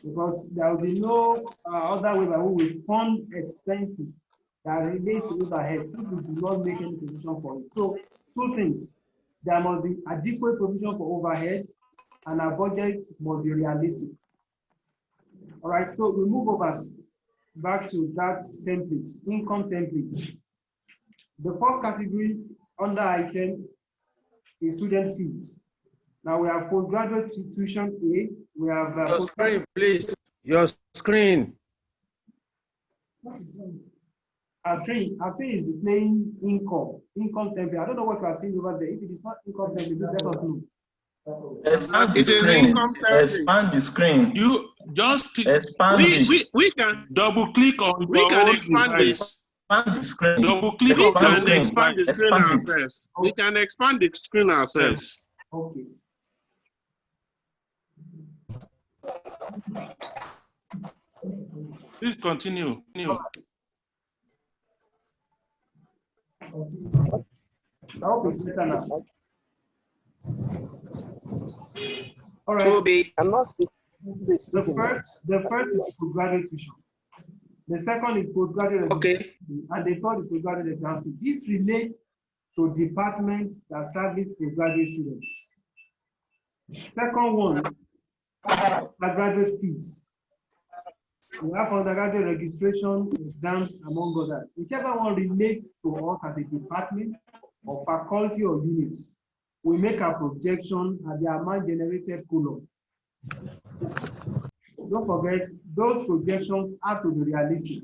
because there will be no other way by which we fund expenses that relates to overhead if we do not make any provision for it. So, two things. There must be adequate provision for overhead, and our budget must be realistic. All right, so we move over back to that template, income template. The first category under item is student fees. Now we have postgraduate tuition A. We have your screen, please. Your screen. Our screen is playing income template. I don't know what you are seeing over there. If it is not income template, let us know. Expand the screen. Expand the screen. You just expand we can double click on we can your expand device. Expand the screen. Double click we on can your expand the screen expand ourselves. We can expand the screen ourselves. Okay. Please continue. All right. Toby, I'm not speaking. The first is postgraduate tuition. The second is postgraduate. Okay. And the third is postgraduate exam fees. This relates to departments that service postgraduate students. Second one, undergraduate fees. We have undergraduate registration, exams, among others. Whichever one relates to us as a department or faculty or unit, we make a projection at the amount generated column. Don't forget, those projections have to be realistic.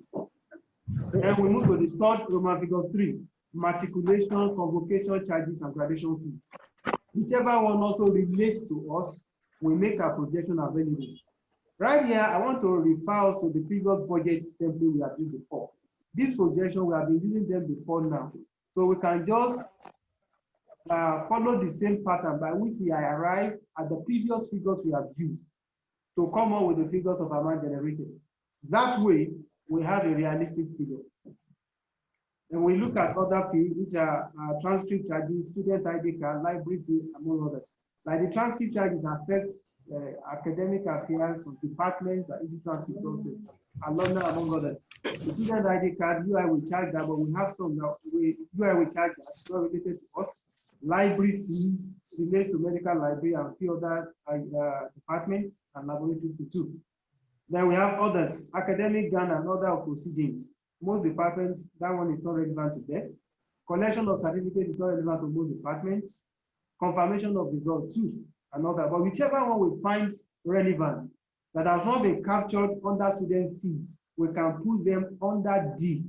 Then we move to the third Roman figure 3, matriculation, convocation charges, and graduation fees. Whichever one also relates to us, we make a projection available. Right here, I want to refer us to the previous budget template we have used before. This projection, we have been using them before now. So we can just follow the same pattern by which we arrive at the previous figures we have used to come up with the figures of amount generated. That way, we have a realistic figure. And we look at other fees, which are transcript charges, student ID card, library fee, among others. Like the transcript charges affects academic affairs of departments that issue transcript also, alumni, among others. The student ID card, UI will charge that, but we have some that UI will charge that, not related to us. Library fees related to medical library and a few other departments and laboratory fee too. Then we have others, academic grant and other proceedings. Most departments, that one is not relevant to them. Collection of certificates is not relevant to most departments. Confirmation of result too, another. But whichever one we find relevant that has not been captured under student fees, we can put them under D,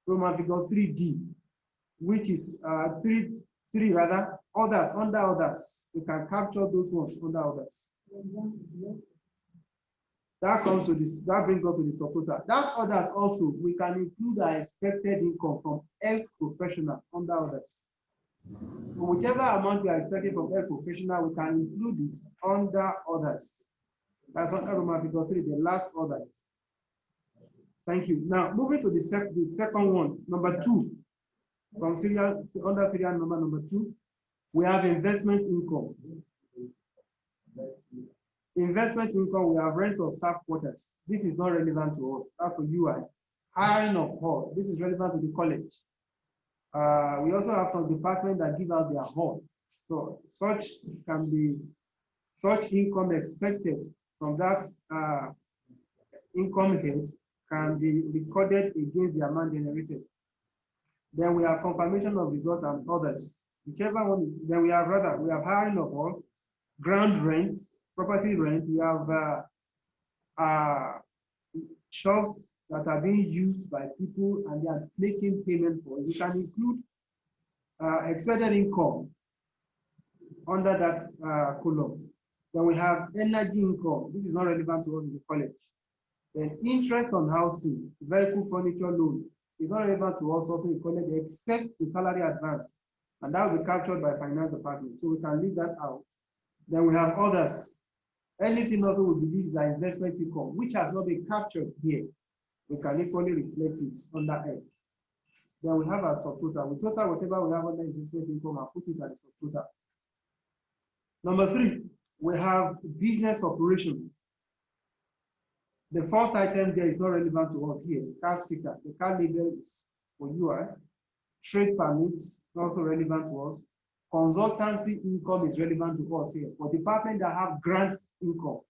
Roman figure 3D, which is three rather, others, under others. We can capture those ones under others. That comes to this, that brings us to the subtotal. That others also, we can include our expected income from health professional under others. So whichever amount we are expecting from health professional, we can include it under others. That's under Roman figure 3, the last others. Thank you. Now, moving to the second one, number 2, from serial, under serial number 2, we have investment income. Investment income, we have rent of staff quarters. This is not relevant to us. That's for UI. Hiring of hall. This is relevant to the college. We also have some departments that give out their hall. So such income expected from that income head can be recorded against the amount generated. Then we have confirmation of result and others. Whichever one, then we have hiring of hall, ground rent, property rent. We have shops that are being used by people and they are making payment for it. We can include expected income under that column. Then we have energy income. This is not relevant to us in the college. Then interest on housing, vehicle furniture loan is not relevant to us also in college except the salary advance. And that will be captured by finance department. So we can leave that out. Then we have others. Anything also we believe is our investment income, which has not been captured here. We can equally reflect it under F. Then we have our subtotal. We total whatever we have under investment income and put it at the subtotal. Number 3, we have business operation. The first item there is not relevant to us here. Car sticker, the car label is for UI. Trade permits also relevant to us. Consultancy income is relevant to us here. For departments that have grants income,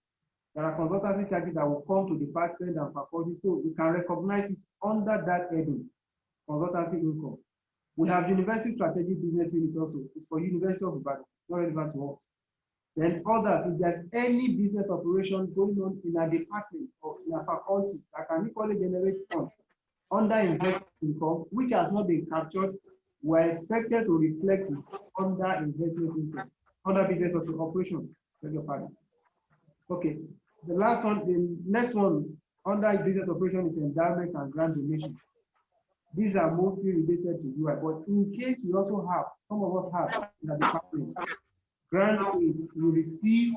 there are consultancy charges that will come to department and faculty, so we can recognize it under that heading, consultancy income. We have University Strategic Business Unit also. It's for University of Ibadan, not relevant to us. Then others, if there's any business operation going on in a department or in a faculty that can equally generate funds under investment income, which has not been captured, we're expected to reflect it under investment income, under business operation. Beg your pardon. Okay, the last one, the next one under business operation is endowment and grant donation. These are mostly related to UI, but in case we also have, some of us have in the department, grant aids we receive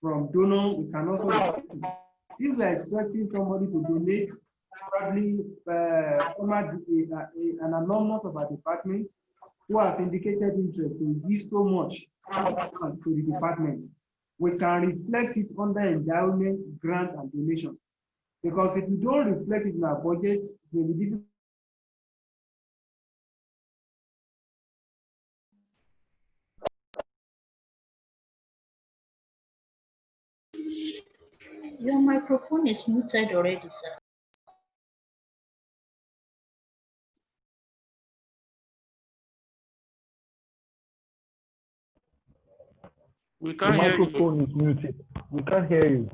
from donor, we can also, if we are expecting somebody to donate, probably an anonymous of our department who has indicated interest to give so much to the department, we can reflect it under endowment, grant, and donation. Because if we don't reflect it in our budget, it may be difficult. Your microphone is muted already, sir. We can't hear you. The microphone is muted. We can't hear you.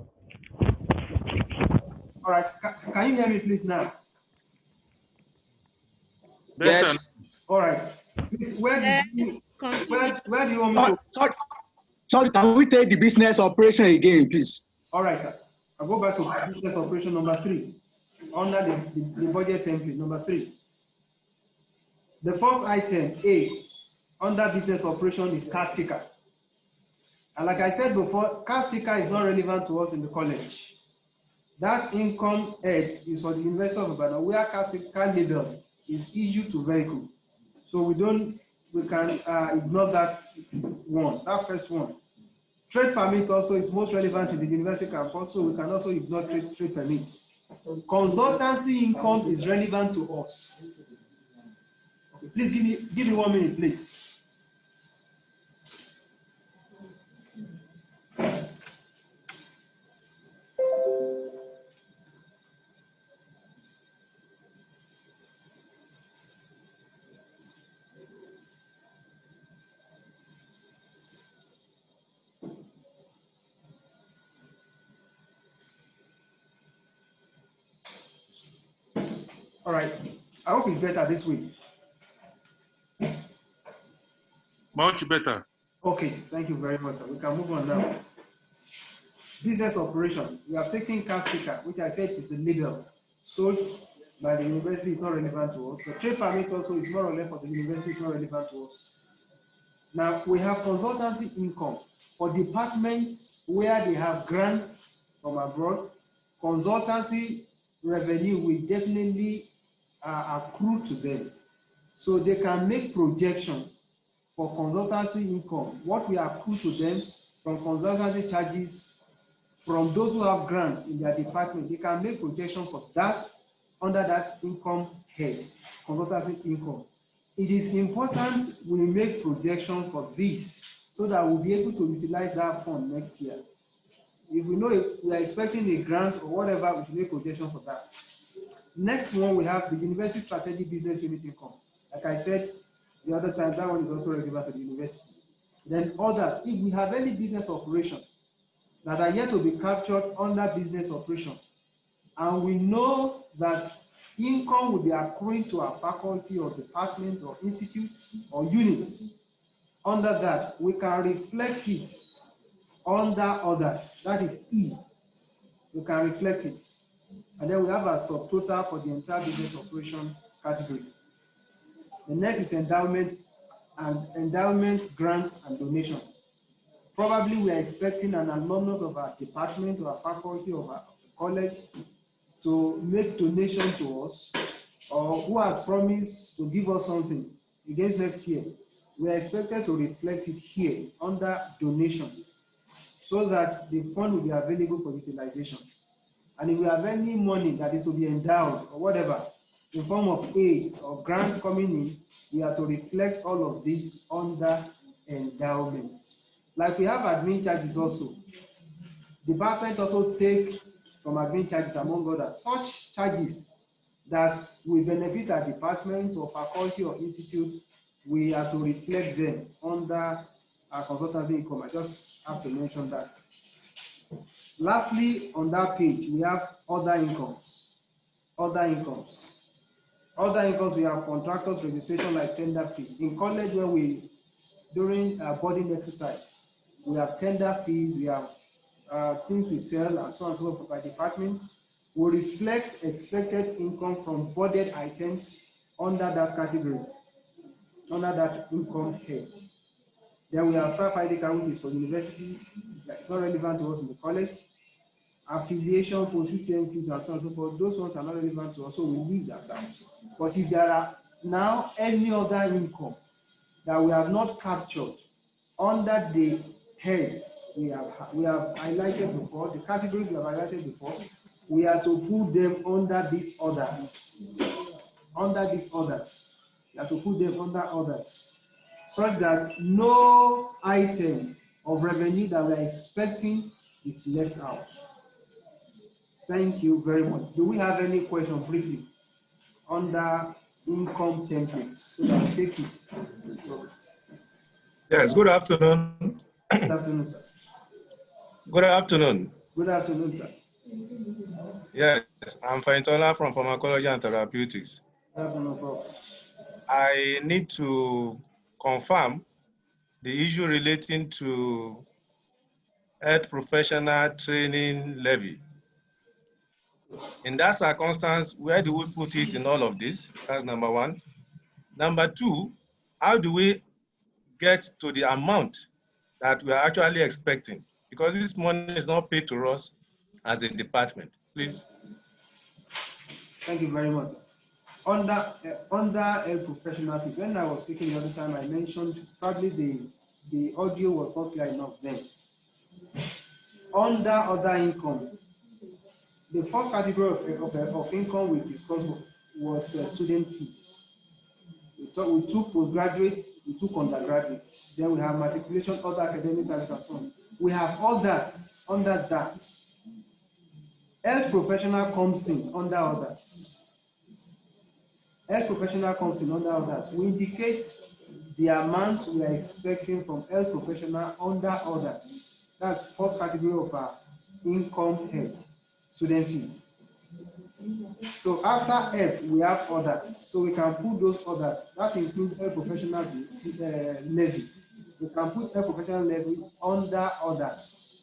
All right, can you hear me please now? Better. Yes. All right. Please, where do you want me to? Sorry, can we take the business operation again, please? All right, sir. I'll go back to business operation number 3 under the budget template number 3. The first item, A, under business operation is car sticker. And like I said before, car sticker is not relevant to us in the college. That income head is for the University of Ibadan, where car label is issued to vehicle. So we can ignore that one, that first one. Trade permit also is most relevant to the university campus, so we can also ignore trade permits. Consultancy income is relevant to us. Okay, please give me 1 minute, please. All right, I hope it's better this week. Much better. Okay, thank you very much, sir. We can move on now. Business operation. We have taken car sticker, which I said is the label sold by the university, is not relevant to us. The trade permit also is more or less for the university, is not relevant to us. Now, we have consultancy income for departments where they have grants from abroad. Consultancy revenue will definitely accrue to them. So they can make projections for consultancy income, what we accrue to them from consultancy charges from those who have grants in their department. They can make projections for that under that income head, consultancy income. It is important we make projections for this so that we'll be able to utilize that fund next year. If we know we are expecting a grant or whatever, we should make projection for that. Next one, we have the University Strategic Business Unit income. Like I said the other time, that one is also relevant to the university. Then others, if we have any business operation that are yet to be captured under business operation, and we know that income will be accruing to our faculty or department or institutes or units, under that, we can reflect it under others. That is E. We can reflect it. And then we have a subtotal for the entire business operation category. The next is endowment, grants, and donation. Probably we are expecting an alumnus of our department or our faculty or our college to make donation to us, or who has promised to give us something against next year. We are expected to reflect it here under donation so that the fund will be available for utilization. And if we have any money that is to be endowed or whatever, in form of aids or grants coming in, we are to reflect all of this under endowment. Like we have admin charges also. Department also take from admin charges, among others, such charges that will benefit our department or faculty or institute. We are to reflect them under our consultancy income. I just have to mention that. Lastly, on that page, we have other incomes. Other incomes. Other incomes, we have contractors registration like tender fee. In college, when we, during our boarding exercise, we have tender fees, we have things we sell and so on and so forth by departments. We reflect expected income from boarded items under that category, under that income head. Then we have staff ID card, which is for university, that's not relevant to us in the college. Affiliation, post-UTM fees, and so on and so forth. Those ones are not relevant to us, so we leave that out. But if there are now any other income that we have not captured under the heads we have highlighted before, the categories we have highlighted before, we are to put them under these others. Under these others. We have to put them under others, such that no item of revenue that we are expecting is left out. Thank you very much. Do we have any question briefly under income templates? So I'll take it. Yes, good afternoon. Good afternoon, sir. Good afternoon. Good afternoon, sir. Yes, I'm Faintola from Pharmacology and Therapeutics. No problem. I need to confirm the issue relating to health professional training levy. In that circumstance, where do we put it in all of this? That's number one. Number two, how do we get to the amount that we are actually expecting? Because this money is not paid to us as a department. Please. Thank you very much. Under health professional fees, when I was speaking the other time, I mentioned probably the audio was not clear enough then. Under other income, the first category of income we discussed was student fees. We took postgraduates, we took undergraduates. Then we have matriculation, other academic services, and so on. We have others under that. Health professional comes in under others. Health professional comes in under others. We indicate the amount we are expecting from health professional under others. That's the first category of our income head, student fees. So after F, we have others. So we can put those others. That includes health professional levy. We can put health professional levy under others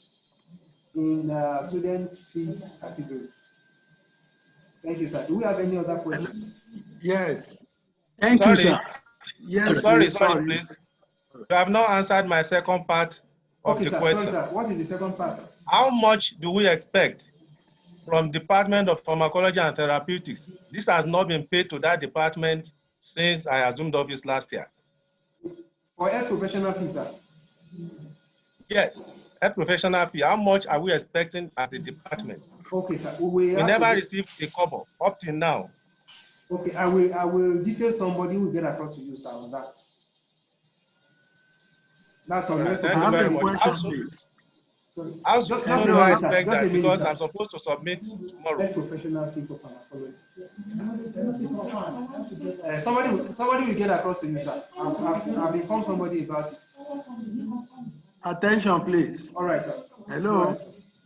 in student fees category. Thank you, sir. Do we have any other questions? Yes. Thank you, sir. Yes. Sorry, please. You have not answered my second part of the question. Sorry, sir. What is the second part, sir? How much do we expect from Department of Pharmacology and Therapeutics? This has not been paid to that department since I assumed office last year. For health professional fees, sir? Yes, health professional fee. How much are we expecting as a department? Okay, sir. We never received a couple up till now. Okay, I will detail somebody who will get across to you, sir, on that. That's all. Right, thank you very much. How soon do I expect that? Because I'm supposed to submit tomorrow. Professional fee for pharmacology. Somebody will get across to you, sir. I've informed somebody about it. Attention, please. All right, sir. Hello.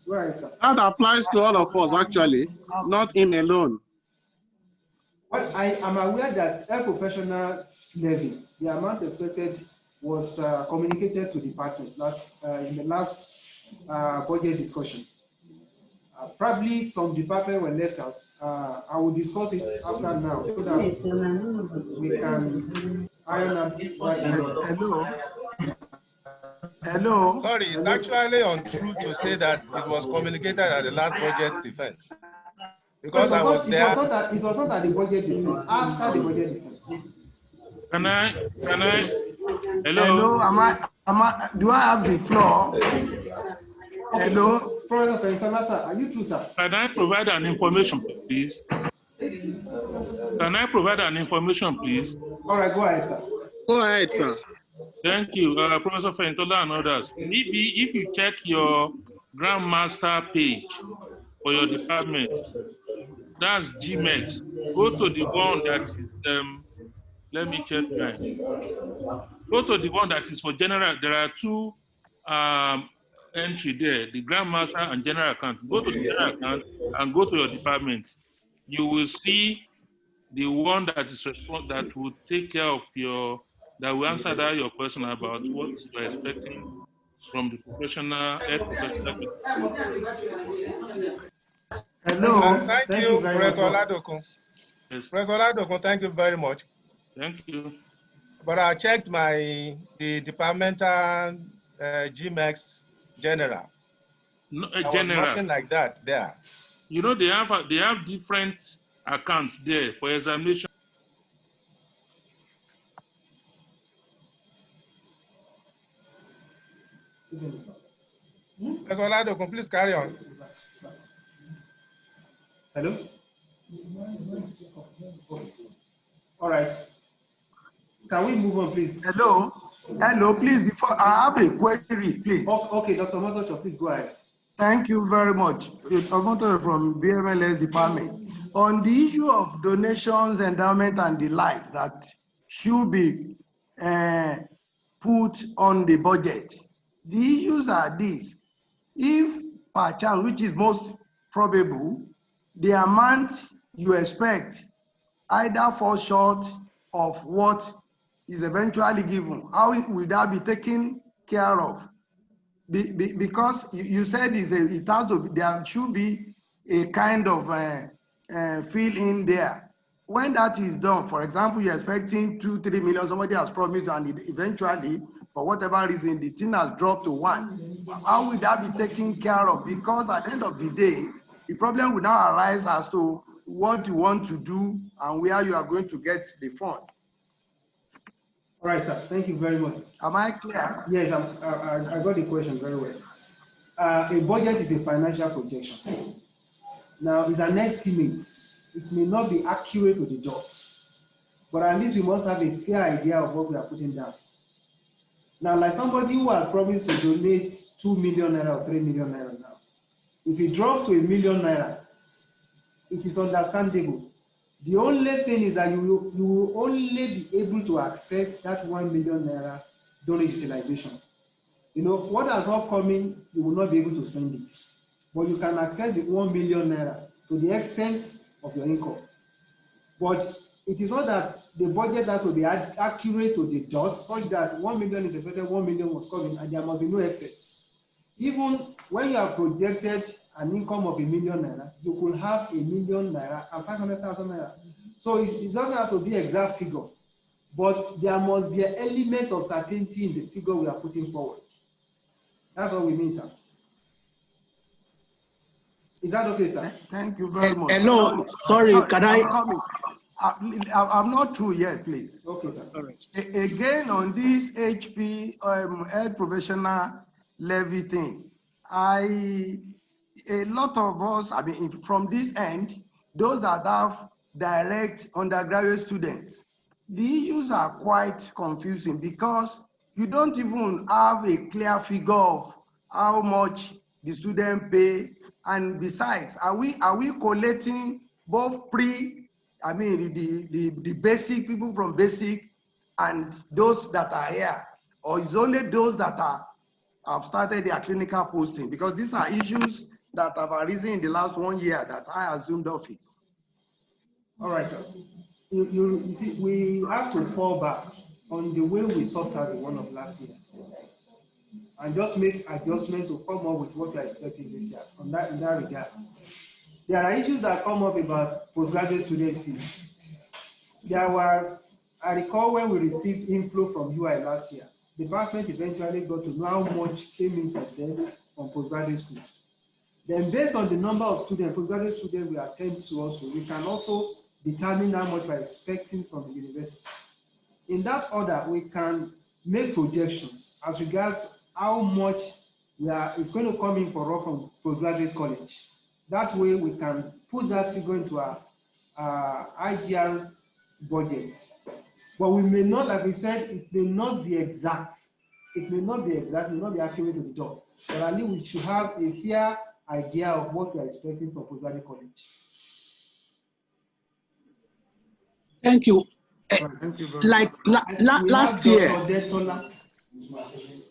Right, sir. That applies to all of us, actually, not him alone. Well, I am aware that health professional levy, the amount expected was communicated to departments in the last budget discussion. Probably some departments were left out. I will discuss it after now so that we can iron out this matter. Hello. Sorry, it's actually untrue to say that it was communicated at the last budget defense. Because I was there. It was not at the budget defense, after the budget defense. Can I? Hello. Do I have the floor? Hello. Professor Fentola, sir, are you true, sir? Can I provide an information, please? Can I provide an information, please? All right, go ahead, sir. Go ahead, sir. Thank you, Professor Fentola and others. Maybe if you check your Grandmaster page for your department, that's GMEX. Go to the one that is, let me check mine. Go to the one that is for general. There are two entry there, the Grandmaster and General Account. Go to the General Account and go to your department. You will see the one that is that will take care of your, that will answer that your question about what you're expecting from the professional, head professional. Hello. Thank Thank you, you very much. Professor Oladokun. Yes. Professor Oladokun, thank you very much. Thank you. But I checked the departmental GMEX general. No, There was general. nothing like that there. You know, they have different accounts there for examination. Professor Oladokun, please carry on. Hello? All right. Can we move on, please? Hello, please, before I have a query, please. Okay, Dr. Motocho, please go ahead. Thank you very much. Dr. Motocho from BMLS department. On the issue of donations, endowment, and the like that should be put on the budget, the issues are these. If per chance, which is most probable, the amount you expect either fall short of what is eventually given, how will that be taken care of? Because you said it has to be, there should be a kind of fill in there. When that is done, for example, you're expecting 2-3 million, somebody has promised, and eventually, for whatever reason, the thing has dropped to 1. How will that be taken care of? Because at the end of the day, the problem will now arise as to what you want to do and where you are going to get the fund. All right, sir. Thank you very much. Am I clear? Yes, I got the question very well. A budget is a financial projection. Now, it's an estimate. It may not be accurate to the dot, but at least we must have a fair idea of what we are putting down. Now, like somebody who has promised to donate 2 million naira or 3 million naira now, if it drops to 1 million naira, it is understandable. The only thing is that you will only be able to access that 1 million naira during utilization. You know, what has not come in, you will not be able to spend it. But you can access the 1 million naira to the extent of your income. But it is not that the budget has to be accurate to the dot, such that 1 million is expected, 1 million was coming, and there must be no excess. Even when you have projected an income of 1 million naira, you could have 1 million naira and 500,000 naira. So it doesn't have to be exact figure, but there must be an element of certainty in the figure we are putting forward. That's what we mean, sir. Is that okay, sir? Thank you very much. Hello, sorry, can I'm not through yet, please. Okay, sir. All right. Again, on this HP health professional levy thing, a lot of us, I mean, from this end, those that have direct undergraduate students, the issues are quite confusing because you don't even have a clear figure of how much the student pay. And besides, are we collating both the basic people from basic and those that are here, or is only those that have started their clinical posting? Because these are issues that have arisen in the last 1 year that I assumed office. All right, sir. You see, we have to fall back on the way we sorted out the one of last year and just make adjustments to come up with what we are expecting this year in that regard. There are issues that come up about postgraduate student fees. I recall when we received inflow from UI last year, the department eventually got to know how much came in from them from postgraduate schools. Then based on the number of students, postgraduate students we attend to also, we can also determine how much we are expecting from the university. In that order, we can make projections as regards how much it's going to come in for us from postgraduate college. That way we can put that figure into our IGR budget. But we may not, like we said, it may not be exact. It may not be exact, it may not be accurate to the dot. But at least we should have a fair idea of what we are expecting from postgraduate college. Thank you. Right, thank you very Like last year.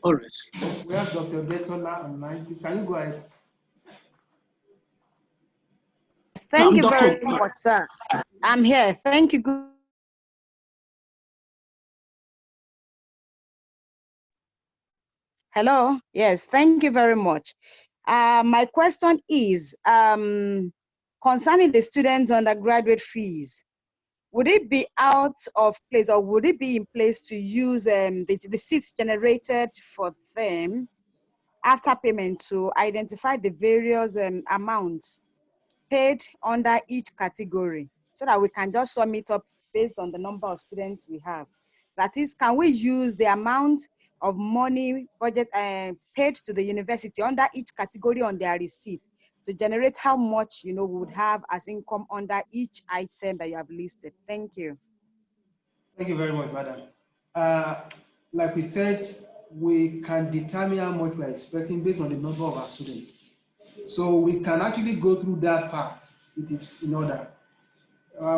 All right. We have Dr. Detola online. Please, can you go ahead? Thank you very much, sir. I'm here. Thank you. Hello. Yes, thank you very much. My question is concerning the students' undergraduate fees. Would it be out of place, or would it be in place to use the receipts generated for them after payment to identify the various amounts paid under each category, so that we can just sum it up based on the number of students we have? That is, can we use the amount of money budget paid to the university under each category on their receipt to generate how much we would have as income under each item that you have listed? Thank you. Thank you very much, madam. Like we said, we can determine how much we are expecting based on the number of our students. So we can actually go through that part. It is in order.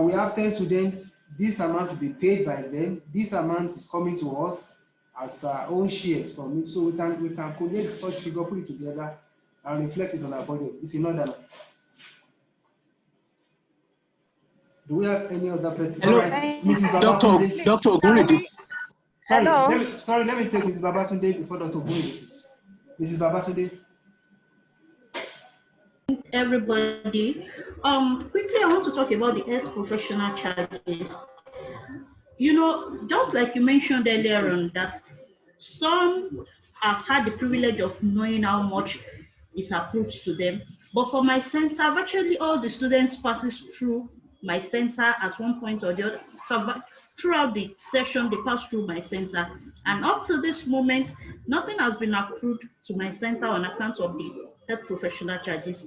We have 10 students. This amount will be paid by them. This amount is coming to us as our own share from it. So we can collect such figure, put it together, and reflect it on our budget. It's in order. Do we have any other person? Hello, right. Mrs. Dr. Ogunride. Hello. Let me take Mrs. Babatunde before Dr. Ogunride. Mrs. Babatunde. Everybody, quickly I want to talk about the health professional charges. You know, just like you mentioned earlier on, that some have had the privilege of knowing how much is accrued to them. But for my center, virtually all the students passes through my center at one point or the other. So throughout the session, they pass through my center. And up to this moment, nothing has been accrued to my center on account of the health professional charges.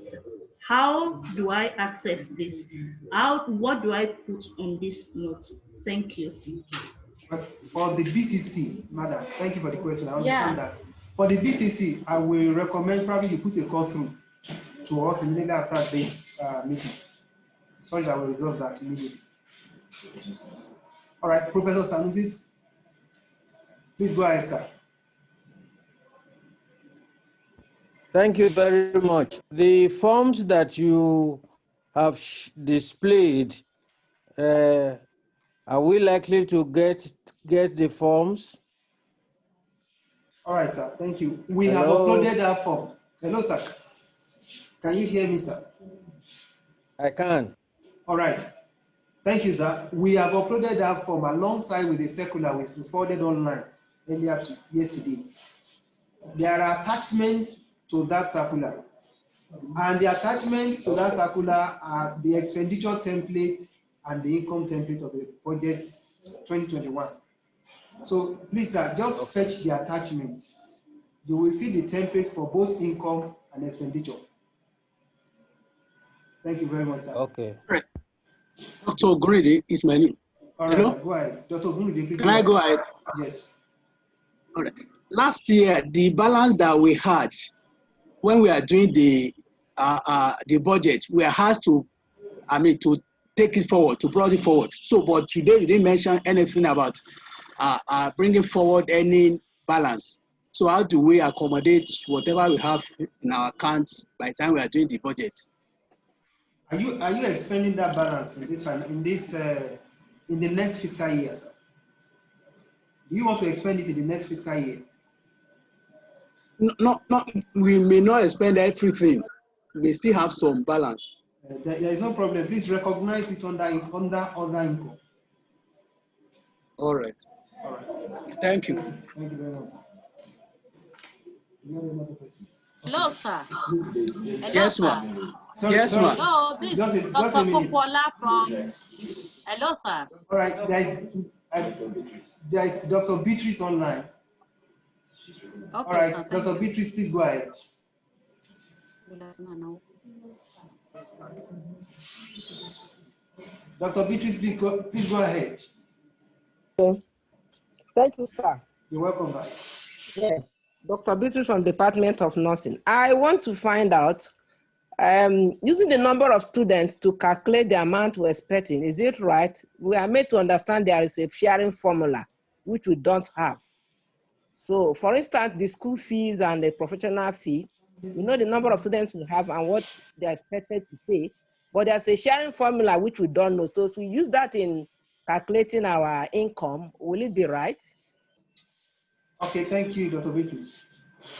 How do I access this? What do I put on this note? Thank you. For the BCC, madam, thank you for the question. I understand that. For the BCC, I will recommend probably you put a call through to us immediately after this meeting, so that we'll resolve that immediately. All right, Professor Sanusi, please go ahead, sir. Thank you very much. The forms that you have displayed, are we likely to get the forms? All right, sir. Thank you. We have uploaded that form. Hello, sir. Can you hear me, sir? I can. All right. Thank you, sir. We have uploaded that form alongside with the circular which we forwarded online earlier yesterday. There are attachments to that circular. And the attachments to that circular are the expenditure template and the income template of the budget 2021. So please, sir, just fetch the attachments. You will see the template for both income and expenditure. Thank you very much, sir. Okay. Dr. Ogunride is my name. All right, sir, go ahead. Dr. Ogunride, please. Can I go ahead? Yes. All right. Last year, the balance that we had when we are doing the budget, we are asked to, to take it forward, to bring it forward. So, but today you didn't mention anything about bringing forward any balance. So how do we accommodate whatever we have in our accounts by the time we are doing the budget? Are you expending that balance in the next fiscal year, sir? Do you want to expend it in the next fiscal year? No, we may not expend everything. We still have some balance. There is no problem. Please recognize it under other income. All right. All right. Thank you. Thank you very much. Hello, sir. Yes, ma'am. Yes, ma'am. No, this is Dr. Popola from. Hello, sir. All right. There is Dr. Beatrice online. All right, Dr. Beatrice, please go ahead. Dr. Beatrice, please go ahead. Okay. Thank you, sir. You're welcome, guys. Yes, Dr. Beatrice from Department of Nursing. I want to find out, using the number of students to calculate the amount we're expecting, is it right? We are made to understand there is a sharing formula, which we don't have. So, for instance, the school fees and the professional fee, we know the number of students we have and what they're expected to pay, but there's a sharing formula which we don't know. So if we use that in calculating our income, will it be right? Okay, thank you, Dr. Beatrice.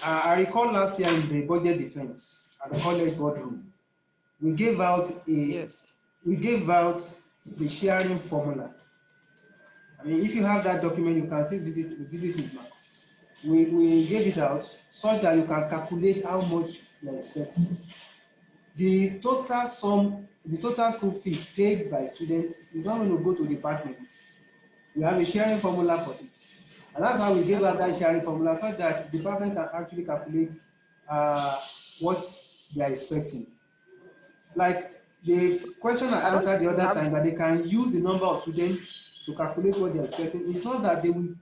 I recall last year in the budget defense at the college boardroom, we gave out the sharing formula. I mean, if you have that document, you can still visit it now. We gave it out so that you can calculate how much you're expecting. The total sum, the total school fees paid by students is not going to go to departments. We have a sharing formula for it. And that's why we gave out that sharing formula so that the department can actually calculate what they are expecting. Like the question I answered the other time, that they can use the number of students to calculate what they are expecting. It's not that they will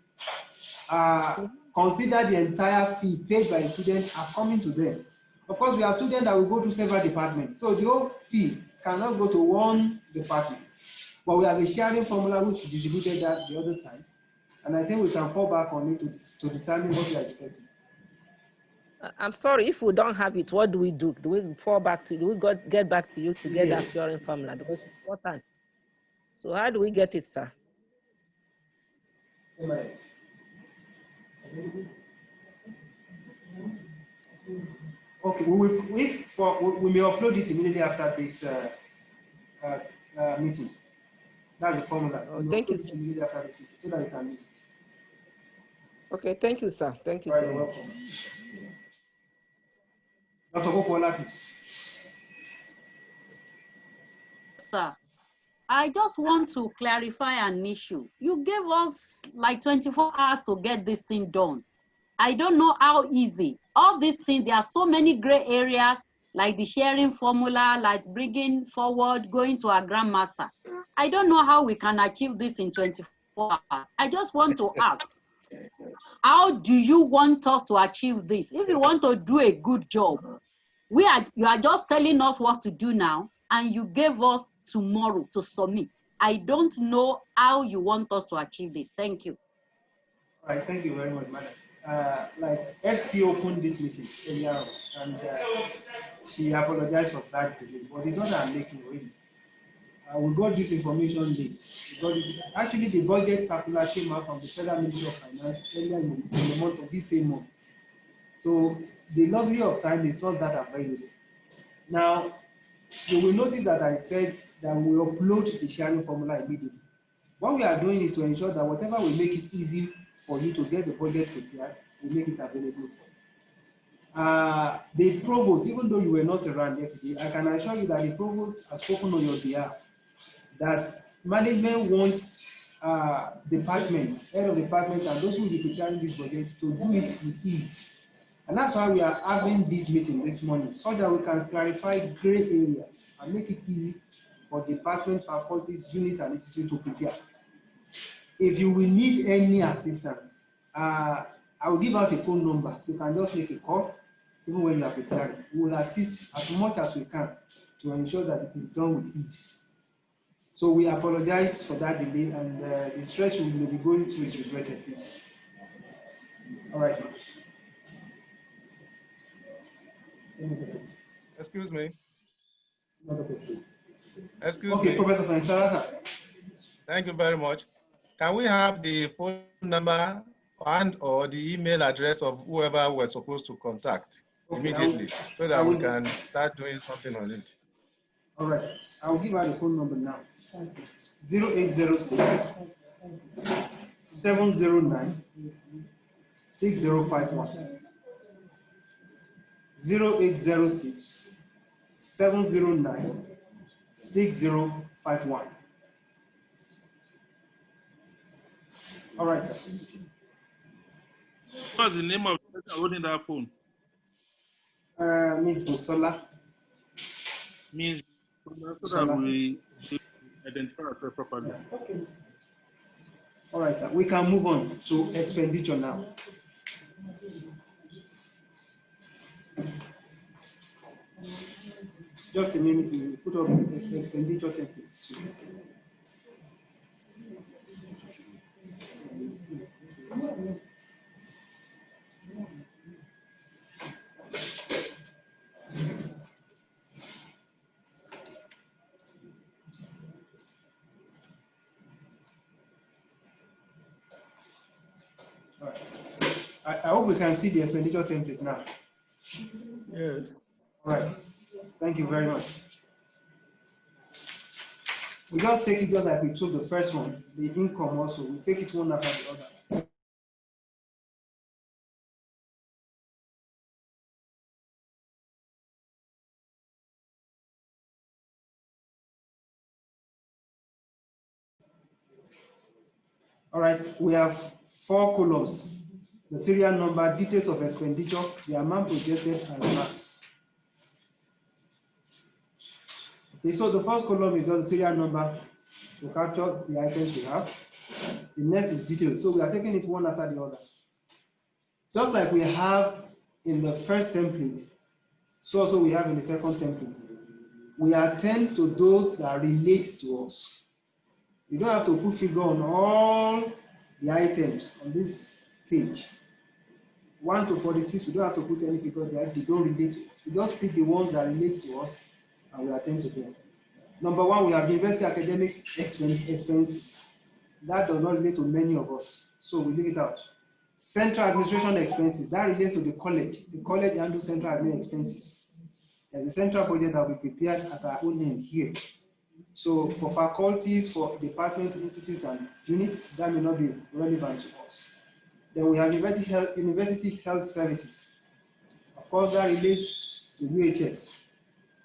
consider the entire fee paid by a student as coming to them. Of course, we have students that will go to several departments. So the whole fee cannot go to one department. But we have a sharing formula which distributed that the other time. And I think we can fall back on it to determine what we are expecting. I'm sorry, if we don't have it, what do we do? Do we fall back to, get back to you to get that sharing formula? Because it's important. So how do we get it, sir? Okay, we may upload it immediately after this meeting. That's the formula. Oh, thank you, sir. Immediately after this meeting, so that you can use it. Okay, thank you, sir. Thank you so much. Dr. Gopola, please. Sir, I just want to clarify an issue. You gave us like 24 hours to get this thing done. I don't know how easy. All these things, there are so many gray areas, like the sharing formula, like bringing forward, going to our grandmaster. I don't know how we can achieve this in 24 hours. I just want to ask, how do you want us to achieve this? If you want to do a good job, you are just telling us what to do now, and you gave us tomorrow to submit. I don't know how you want us to achieve this. Thank you. All right, thank you very much, madam. Like FC opened this meeting earlier, and she apologized for that delay, but it's not that I'm making really. We got this information late. Actually, the budget circular came out from the Federal Ministry of Finance earlier in the month of this same month. So the luxury of time is not that available. Now, you will notice that I said that we upload the sharing formula immediately. What we are doing is to ensure that whatever will make it easy for you to get the budget prepared, we make it available for you. The provost, even though you were not around yesterday, I can assure you that the provost has spoken on your behalf that management wants departments, head of departments, and those who will be preparing this budget to do it with ease. And that's why we are having this meeting this morning, so that we can clarify gray areas and make it easy for department, faculties, units, and institutes to prepare. If you will need any assistance, I will give out a phone number. You can just make a call, even when you are preparing. We will assist as much as we can to ensure that it is done with ease. So we apologize for that delay, and the stress we will be going through is regretted, please. All right. Excuse me. Excuse me. Okay, Professor Fensarata. Thank you very much. Can we have the phone number and or the email address of whoever we're supposed to contact immediately, so that we can start doing something on it? All right. I'll give out the phone number now. 0806 709 6051. 0806 709 6051. All right, sir. What's the name of the person holding that phone? Miss Busola. Means so that we identify ourselves properly. Yeah. Okay. All right, sir. We can move on to expenditure now. Just a minute, we put up the expenditure templates too. All right. I hope we can see the expenditure template now. Yes. All right. Thank you very much. We just take it just like we took the first one, the income also. We take it one after the other. All right, we have 4 columns. The serial number, details of expenditure, the amount projected, and marks. Okay, so the first column is just the serial number to capture the items we have. The next is details. So we are taking it one after the other. Just like we have in the first template, so also we have in the second template. We attend to those that relate to us. You don't have to put figure on all the items on this page. 1 to 46, we don't have to put any figure there if they don't relate to us. We just pick the ones that relate to us and we attend to them. Number 1, we have the university academic expenses. That does not relate to many of us, so we leave it out. Central administration expenses, that relates to the college. The college handles central admin expenses. There's a central budget that we prepared at our own end here. So for faculties, for departments, institutes, and units, that may not be relevant to us. Then we have university health services. Of course, that relates to UHS.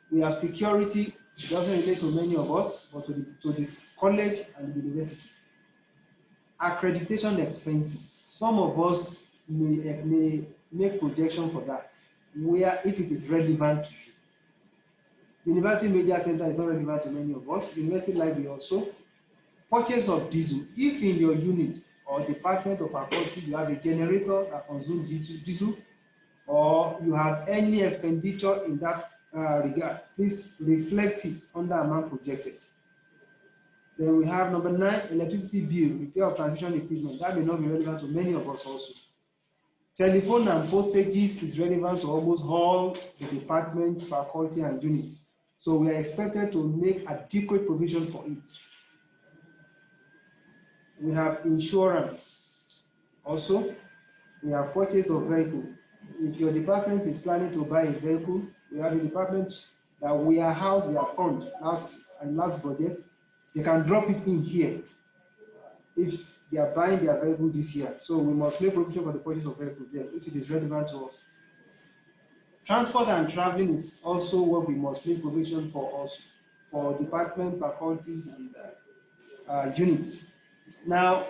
We have security, it doesn't relate to many of us, but to this college and the university. Accreditation expenses. Some of us may make projection for that, where if it is relevant to you. University Media Center is not relevant to many of us. University Library also. Purchase of diesel. If in your unit or department of faculty you have a generator that consumes diesel, or you have any expenditure in that regard, please reflect it under amount projected. Then we have number 9, electricity bill, repair of transmission equipment. That may not be relevant to many of us also. Telephone and postages is relevant to almost all the departments, faculty, and units. So we are expected to make adequate provision for it. We have insurance. Also, we have purchase of vehicle. If your department is planning to buy a vehicle, we have a department that warehouse their fund last budget. They can drop it in here if they are buying their vehicle this year. So we must make provision for the purchase of vehicle there if it is relevant to us. Transport and traveling is also what we must make provision for us, for department, faculties, and units. Now,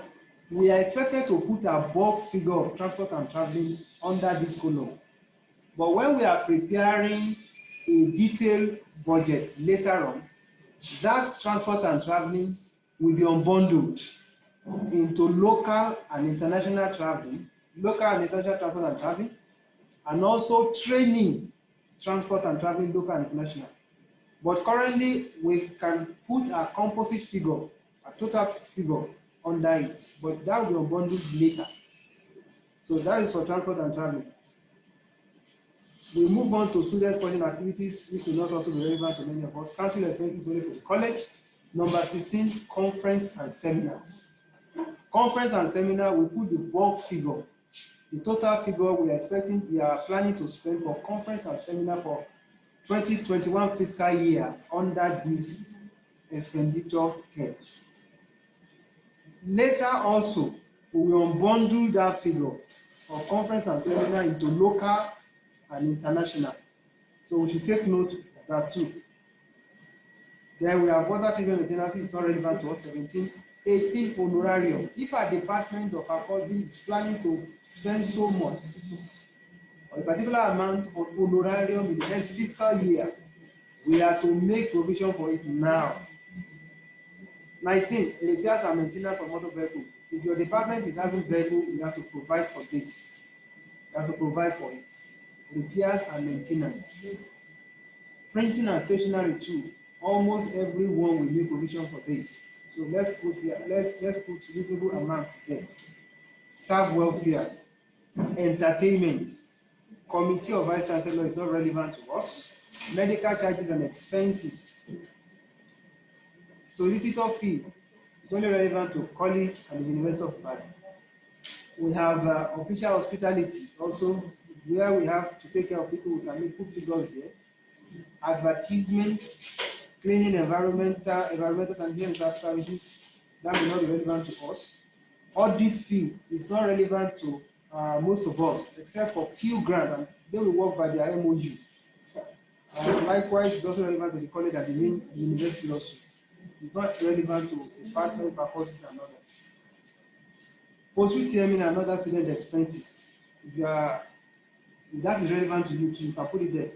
we are expected to put a bulk figure of transport and traveling under this column. But when we are preparing a detailed budget later on, that transport and traveling will be unbundled into local and international traveling, local and international transport and traveling, and also training, transport and traveling, local and international. But currently, we can put a composite figure, a total figure under it, but that will be unbundled later. So that is for transport and traveling. We move on to student funding activities, which will not also be relevant to many of us. Council expenses only for the college. Number 16, conference and seminars. Conference and seminar, we put the bulk figure. The total figure we are planning to spend for conference and seminar for 2021 fiscal year under this expenditure head. Later also, we will unbundle that figure of conference and seminar into local and international. So we should take note of that too. Then we have other children maintenance, which is not relevant to us, 17. 18 honorarium. If a department or faculty is planning to spend so much, or a particular amount on honorarium in the next fiscal year, we are to make provision for it now. 19, repairs and maintenance of motor vehicle. If your department is having vehicle, you have to provide for this. You have to provide for it. Repairs and maintenance. Printing and stationery too. Almost everyone will make provision for this. So let's put reasonable amounts there. Staff welfare, entertainment, committee of vice chancellor is not relevant to us. Medical charges and expenses. Solicitor fee is only relevant to college and the University of Ibadan. We have official hospitality also, where we have to take care of people who can make good figures there. Advertisements, cleaning, environmental sanitation services, that may not be relevant to us. Audit fee is not relevant to most of us, except for few grants, and they will work by their MOU. Likewise, it's also relevant to the college and the main university also. It's not relevant to department, faculties, and others. Post-week CME and other student expenses. If that is relevant to you too, you can put it there.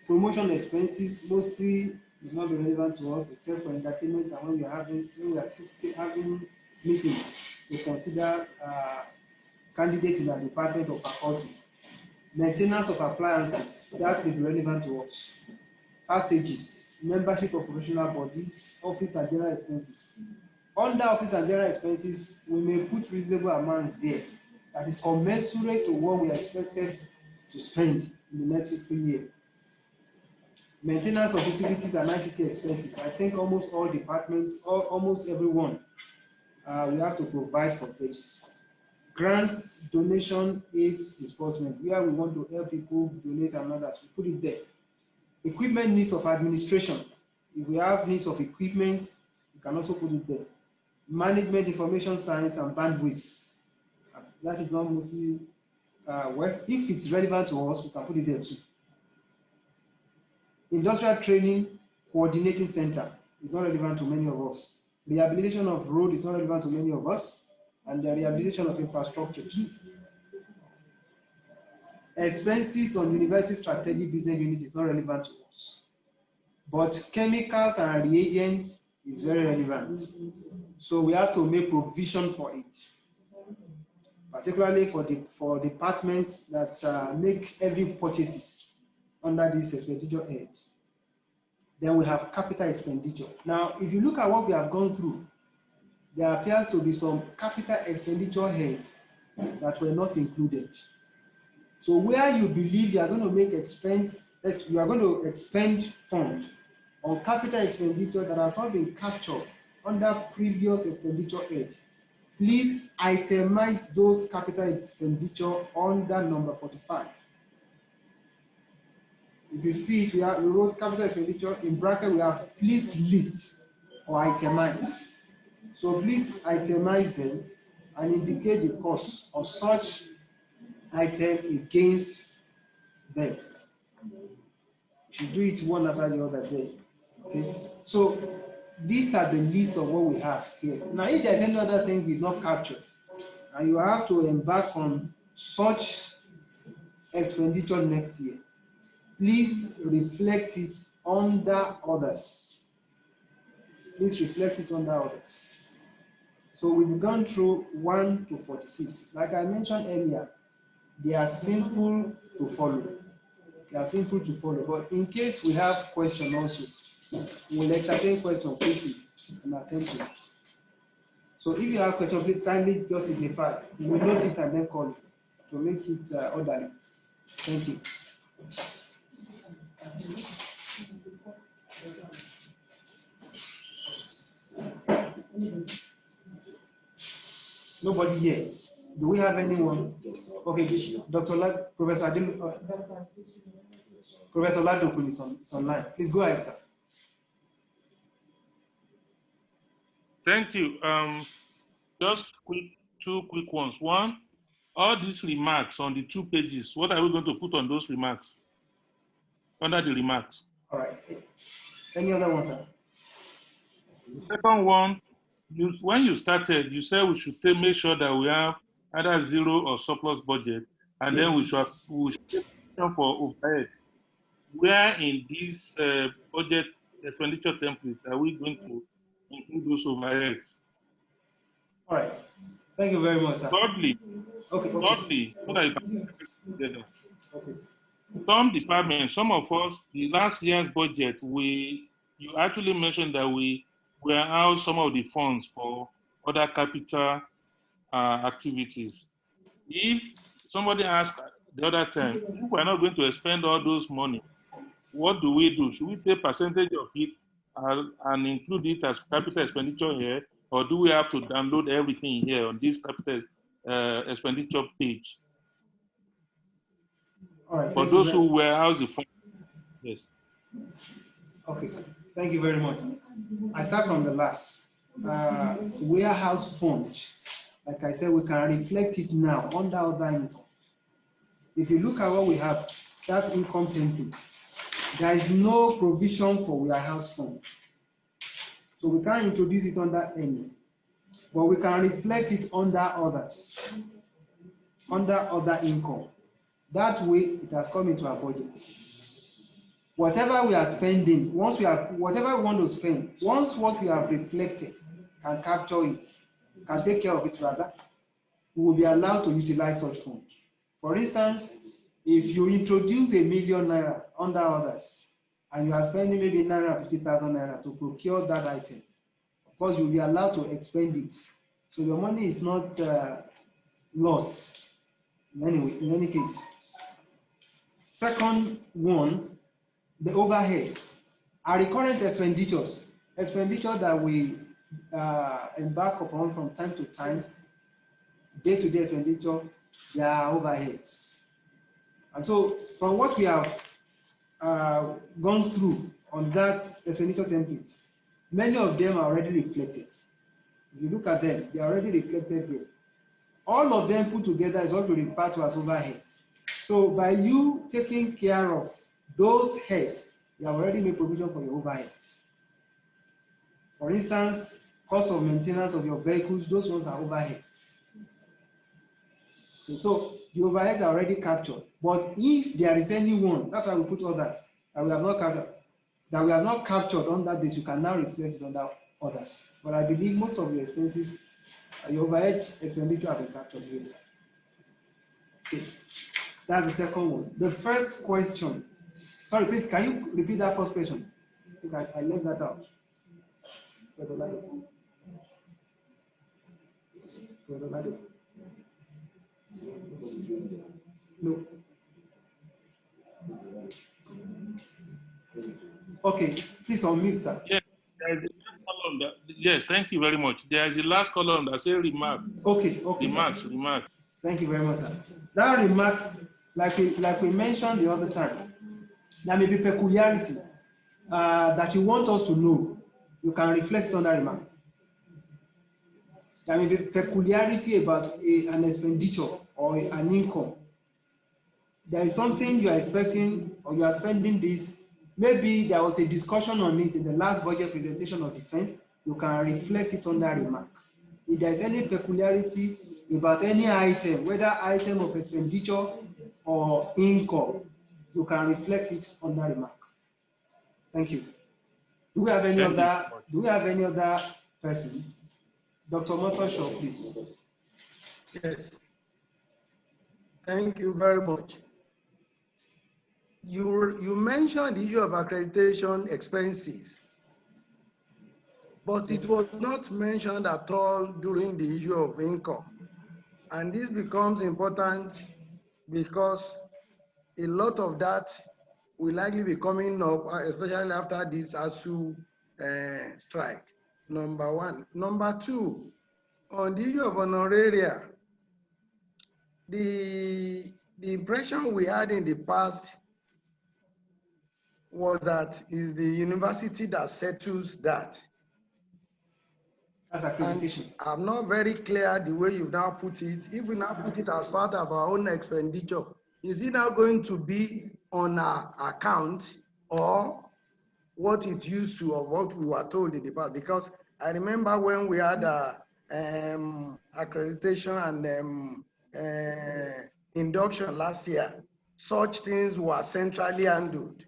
Promotion expenses mostly will not be relevant to us, except for entertainment and when we are having meetings to consider candidates in our department or faculty. Maintenance of appliances, that will be relevant to us. Passages, membership of professional bodies, office and general expenses. Under office and general expenses, we may put reasonable amount there that is commensurate to what we are expected to spend in the next fiscal year. Maintenance of utilities and ICT expenses. I think almost all departments, almost everyone, we have to provide for this. Grants, donation, aids, disbursement, where we want to help people donate and others, we put it there. Equipment needs of administration. If we have needs of equipment, we can also put it there. Management, information science, and bandwidth. That is not mostly, well, if it's relevant to us, we can put it there too. Industrial training coordinating center is not relevant to many of us. Rehabilitation of road is not relevant to many of us, and the rehabilitation of infrastructure too. Expenses on university strategic business unit is not relevant to us, but chemicals and reagents is very relevant. So we have to make provision for it, particularly for departments that make heavy purchases under this expenditure head. Then we have capital expenditure. Now, if you look at what we have gone through, there appears to be some capital expenditure head that were not included. So where you believe you are going to make you are going to expend fund on capital expenditure that has not been captured under previous expenditure head, please itemize those capital expenditure under number 45. If you see it, we wrote capital expenditure in bracket, we have please list or itemize. So please itemize them and indicate the cost of such item against them. You should do it one after the other day. Okay? So these are the list of what we have here. Now, if there's any other thing we've not captured, and you have to embark on such expenditure next year, please reflect it under others. Please reflect it under others. So we've gone through 1 to 46. Like I mentioned earlier, they are simple to follow. They are simple to follow. But in case we have questions also, we'll entertain questions quickly and attend to it. So if you have questions, please kindly just signify. We will note it and then call it to make it orderly. Thank you. Nobody yet. Do we have anyone? Okay, Dr. Professor Adil, Professor Ladokun is online. Please go ahead, sir. Thank you. Just two quick ones. One, all these remarks on the 2 pages, what are we going to put on those remarks? Under the remarks. All right. Any other one, sir? The second one, when you started, you said we should make sure that we have either zero or surplus budget, and then we should plan for overhead. Where in this budget expenditure template are we going to include those overheads? All right. Thank you very much, sir. Thirdly, okay. So that you can put it together. Okay. Some departments, some of us, the last year's budget, you actually mentioned that we out some of the funds for other capital activities. If somebody asked the other time, if we're not going to expend all those money, what do we do? Should we take percentage of it and include it as capital expenditure here, or do we have to download everything here on this capital expenditure page? All right. For those who warehouse the fund, yes. Okay, sir. Thank you very much. I start from the last. Warehouse fund. Like I said, we can reflect it now under other income. If you look at what we have, that income template, there is no provision for warehouse fund. So we can't introduce it under any, but we can reflect it under others, under other income. That way, it has come into our budget. Whatever we are spending, whatever we want to spend, once what we have reflected can capture it, can take care of it rather, we will be allowed to utilize such funds. For instance, if you introduce ₦1 million under others, and you are spending maybe 50,000 naira to procure that item, of course, you'll be allowed to expend it. So your money is not lost in any case. Second one, the overheads are recurrent expenditures that we embark upon from time to time, day-to-day expenditure, they are overheads. And so from what we have gone through on that expenditure template, many of them are already reflected. If you look at them, they are already reflected there. All of them put together is what we refer to as overheads. So by you taking care of those heads, you have already made provision for your overheads. For instance, cost of maintenance of your vehicles, those ones are overheads. Okay, so the overheads are already captured. But if there is any one, that's why we put others that we have not captured under this, you can now reflect it under others. But I believe most of your expenses, your overhead expenditure have been captured here. Okay. That's the second one. The first question, sorry, please, can you repeat that first question? I think I left that out. No. Okay, please unmute, sir. Yes, yes, thank you very much. There is the last column that says remarks. Okay, remarks. Thank you very much, sir. That remark, like we mentioned the other time, there may be peculiarity that you want us to know. You can reflect on that remark. There may be peculiarity about an expenditure or an income. There is something you are expecting or you are spending this. Maybe there was a discussion on it in the last budget presentation of defense. You can reflect it on that remark. If there is any peculiarity about any item, whether item of expenditure or income, you can reflect it on that remark. Thank you. Do we have any other person? Dr. Motoshaw, please. Yes. Thank you very much. You mentioned the issue of accreditation expenses, but it was not mentioned at all during the issue of income. And this becomes important because a lot of that will likely be coming up, especially after this ASU strike, number one. Number two, on the issue of honoraria, the impression we had in the past was that it's the university that settles that. As accreditation. I'm not very clear the way you've now put it. If we now put it as part of our own expenditure, is it now going to be on our account, or what it used to or what we were told in the past. Because I remember when we had accreditation and induction last year, such things were centrally handled.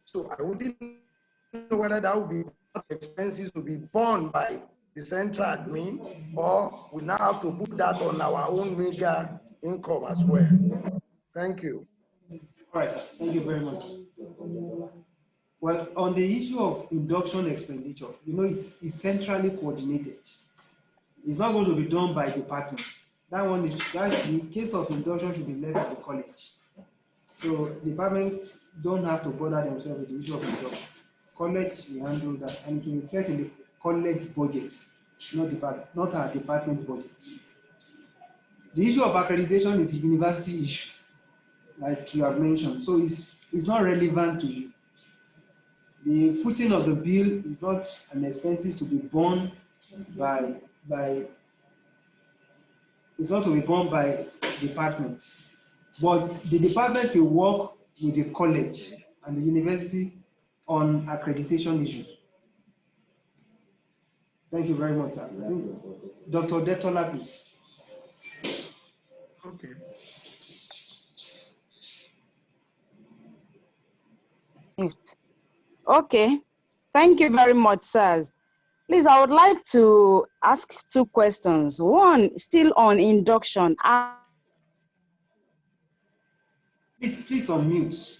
So I wouldn't know whether that would be expenses to be borne by the central admin, or we now have to put that on our own meager income as well. Thank you. All right, sir. Thank you very much. Well, on the issue of induction expenditure, it's centrally coordinated. It's not going to be done by departments. That the case of induction should be left to the college. So departments don't have to bother themselves with the issue of induction. College will handle that, and it will reflect in the college budget, not our department budgets. The issue of accreditation is a university issue, like you have mentioned, so it's not relevant to you. The footing of the bill is not an expenses to be borne by it's not to be borne by departments, but the department will work with the college and the university on accreditation issues. Thank you very much, sir. Dr. Detola, please. Okay. Okay. Thank you very much, sirs. Please, I would like to ask two questions. One, still on induction. Please unmute.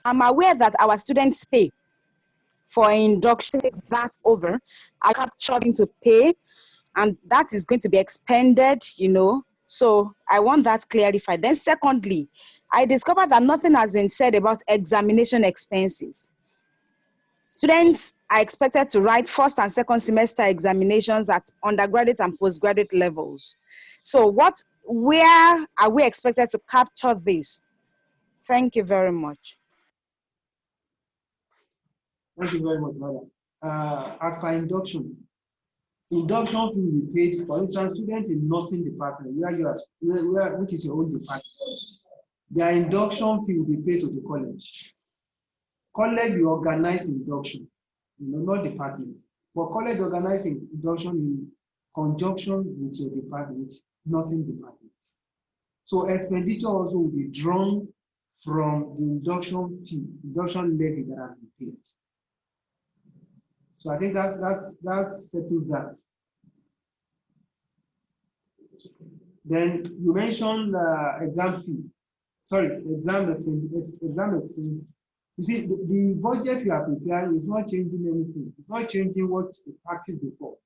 I'm aware that our students pay for induction, that over, are captured to pay, and that is going to be expended, So I want that clarified. Then secondly, I discovered that nothing has been said about examination expenses. Students are expected to write first and second semester examinations at undergraduate and postgraduate levels. So where are we expected to capture this? Thank you very much. Thank you very much, madam. As per induction fee will be paid. For instance, students in nursing department, which is your own department, their induction fee will be paid to the college. College will organize induction, not department. But college organizing induction in conjunction with your department, nursing department. So expenditure also will be drawn from the induction fee, induction levy that has been paid. So I think that settles that. Then you mentioned exam fee. Sorry, exam expense. You see, the budget you are preparing is not changing anything. It's not changing what you practiced before.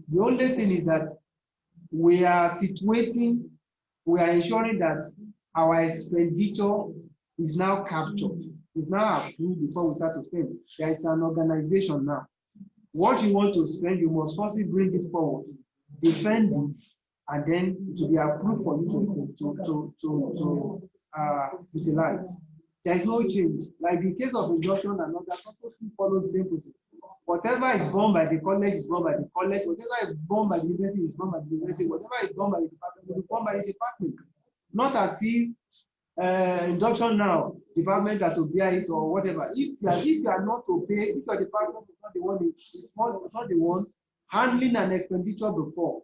The only thing is that we are ensuring that our expenditure is now captured, is now approved before we start to spend. There is an organization now. What you want to spend, you must firstly bring it forward, defend it, and then to be approved for you to utilize. There is no change. Like the case of induction and others, supposed to follow the same process. Whatever is borne by the college is borne by the college. Whatever is borne by the university is borne by the university. Whatever is borne by the department is borne by the department. Not as if induction now, department has to bear it or whatever. If you are not to pay, if your department is not the one handling an expenditure before,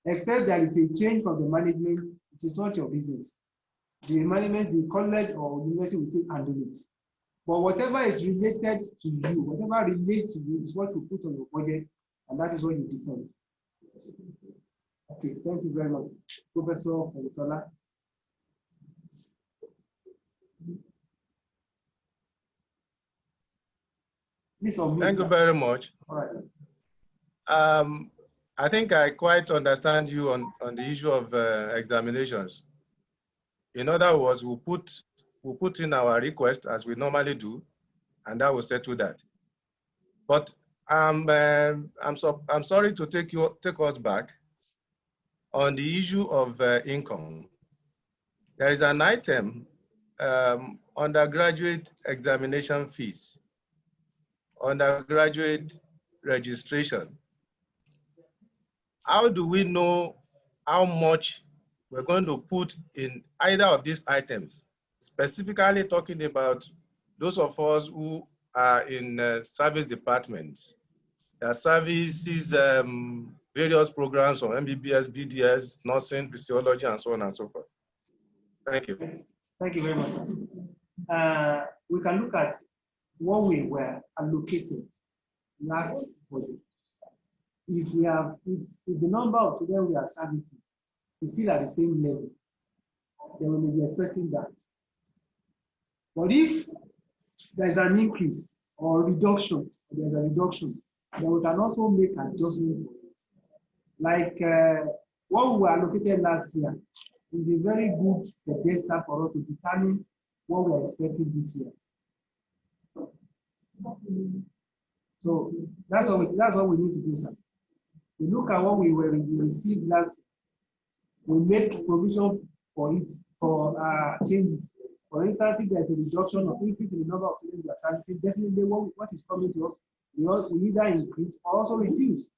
except there is a change from the management, it is not your business. The management, the college or university will still handle it. But whatever is related to you, whatever relates to you is what you put on your budget, and that is what you defend. Okay, thank you very much. Professor Otola. Thank you very much. All right. I think I quite understand you on the issue of examinations. In other words, we'll put in our request as we normally do, and that will settle that. But I'm sorry to take us back on the issue of income. There is an item, undergraduate examination fees, undergraduate registration. How do we know how much we're going to put in either of these items specifically talking about those of us who are in service departments that services various programs on MBBS, BDS, nursing, physiology, and so on and so forth. Thank you. Thank you very much. We can look at what we were allocated last budget. If the number of students we are servicing is still at the same level, then we may be expecting that. But if there's an increase or reduction, then we can also make adjustment for it. Like what we were allocated last year is a very good data for us to determine what we are expecting this year. So that's what we need to do, sir. We look at what we received last year. We make provision for it, for changes. For instance, if there's a reduction or increase in the number of students we are servicing, definitely what is coming to us, we either increase or also reduce.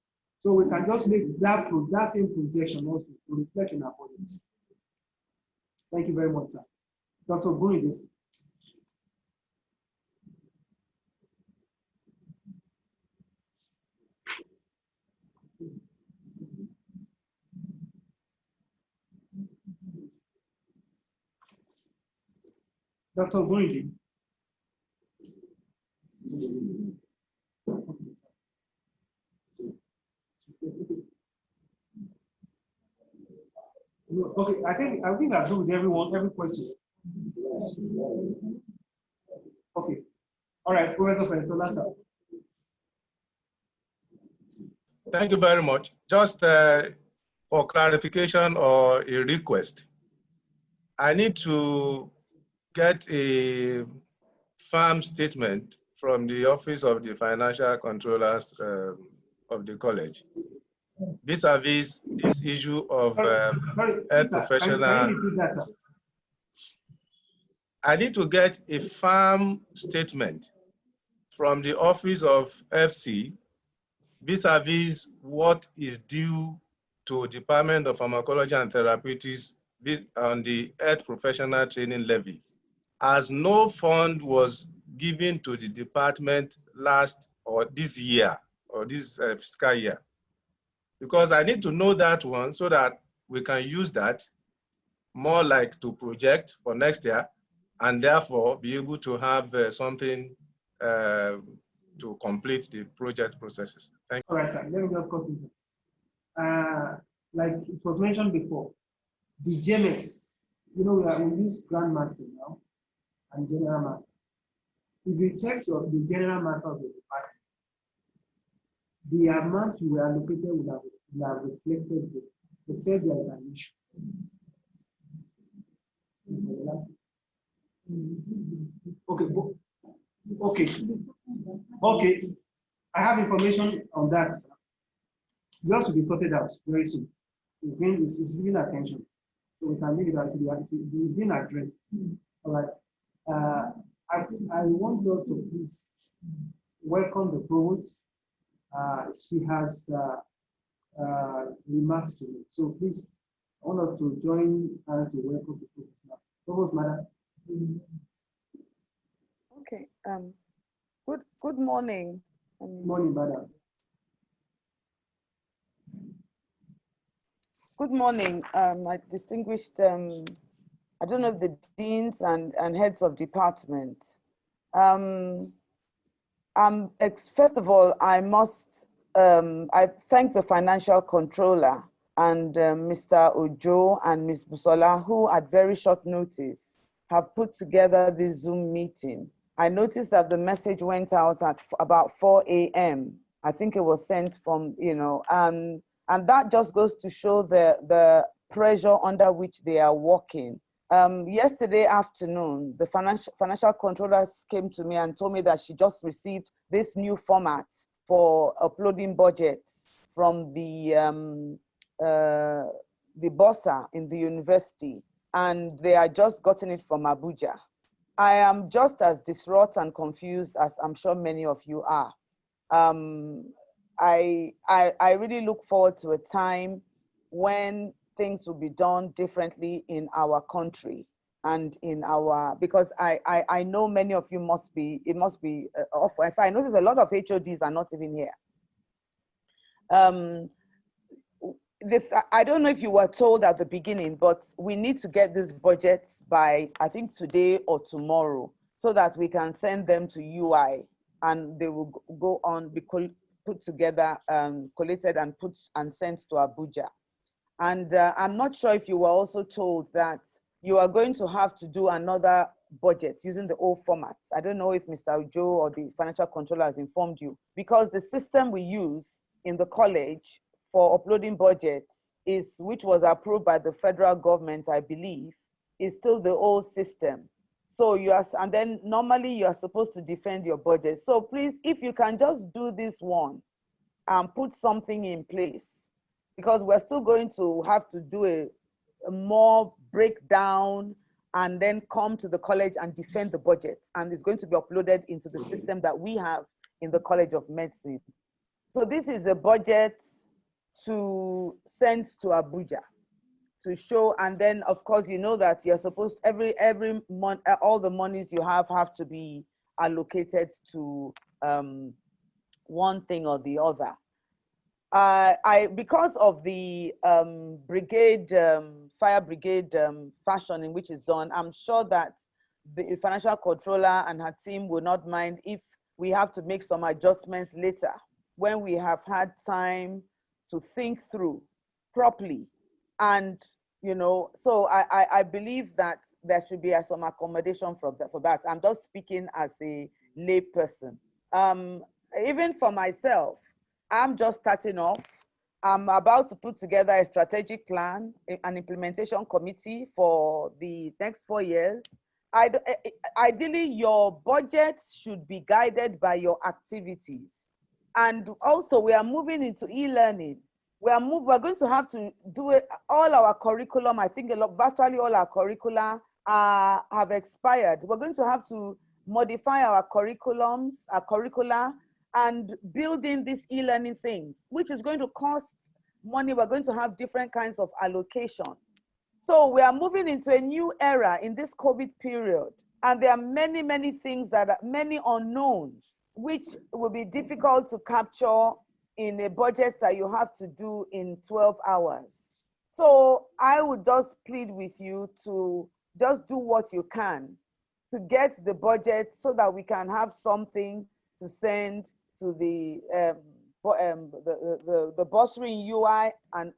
So we can just make that same projection also to reflect in our budgets. Thank you very much, sir. Dr. Buridis. Dr. Buridis. Okay, I think I've done with every question. Okay. All right, Professor Fentola, sir. Thank you very much. Just for clarification or a request, I need to get a firm statement from the Office of the Financial Controllers of the college vis-a-vis this issue of health professional. Can you repeat that, sir? I need to get a firm statement from the Office of FC vis-a-vis what is due to Department of Pharmacology and Therapeutics on the health professional training levy, as no fund was given to the department this year or this fiscal year. Because I need to know that one so that we can use that more like to project for next year and therefore be able to have something to complete the project processes. Thank you. All right, sir. Let me just continue. Like it was mentioned before, the GMX, we use Grandmaster now and General Master. If you check the General Master of the department, the amount you were allocated will have reflected it, except there is an issue. Okay. I have information on that. Yours will be sorted out very soon. It's been attention. So we can leave it out. It's been addressed. All right. I want you to please welcome the provost. She has remarks to make. So please, I want us to join her to welcome the provost now. Provost, madam. Okay. Good morning. Good morning, madam. Good morning, my distinguished, I don't know if the deans and heads of department. First of all, I thank the financial controller and Mr. Ojo and Ms. Busola, who at very short notice have put together this Zoom meeting. I noticed that the message went out at about 4 a.m. I think it was sent from, and that just goes to show the pressure under which they are working. Yesterday afternoon, the financial controllers came to me and told me that she just received this new format for uploading budgets from the bossa in the university, and they are just gotten it from Abuja. I am just as distraught and confused as I'm sure many of you are. I really look forward to a time when things will be done differently in our country. and in our, because I know many of you must be, it must be off. If I notice a lot of HODs are not even here. I don't know if you were told at the beginning, but we need to get this budget by, I think, today or tomorrow, so that we can send them to UI and they will go on, be put together, collated and put and sent to Abuja. And I'm not sure if you were also told that you are going to have to do another budget using the old format. I don't know if Mr. Ojo or the financial controller has informed you, because the system we use in the college for uploading budgets is, which was approved by the federal government, I believe, is still the old system. So you are, and then normally you are supposed to defend your budget. So please, if you can just do this one and put something in place, because we're still going to have to do a more breakdown and then come to the college and defend the budget. And it's going to be uploaded into the system that we have in the College of Medicine. So this is a budget to send to Abuja to show, and then of course you know that you're supposed every month all the monies you have to be allocated to one thing or the other. Because of the brigade fire brigade fashion in which it's done, I'm sure that the financial controller and her team will not mind if we have to make some adjustments later when we have had time to think through properly. And you know, so I believe that there should be some accommodation for that. I'm just speaking as a lay person. Even for myself, I'm just starting off. I'm about to put together a strategic plan, an implementation committee for the next 4 years. Ideally, your budget should be guided by your activities. And also, we are moving into e-learning. We're going to have to do it. All our curriculum, I think virtually all our curricula have expired. We're going to have to modify our curriculums, our curricula, and build in these e-learning things, which is going to cost money. We're going to have different kinds of allocation. So we are moving into a new era in this COVID period. And there are many, many things that are many unknowns, which will be difficult to capture in a budget that you have to do in 12 hours. So I would just plead with you to just do what you can to get the budget so that we can have something to send to the bursary in UI and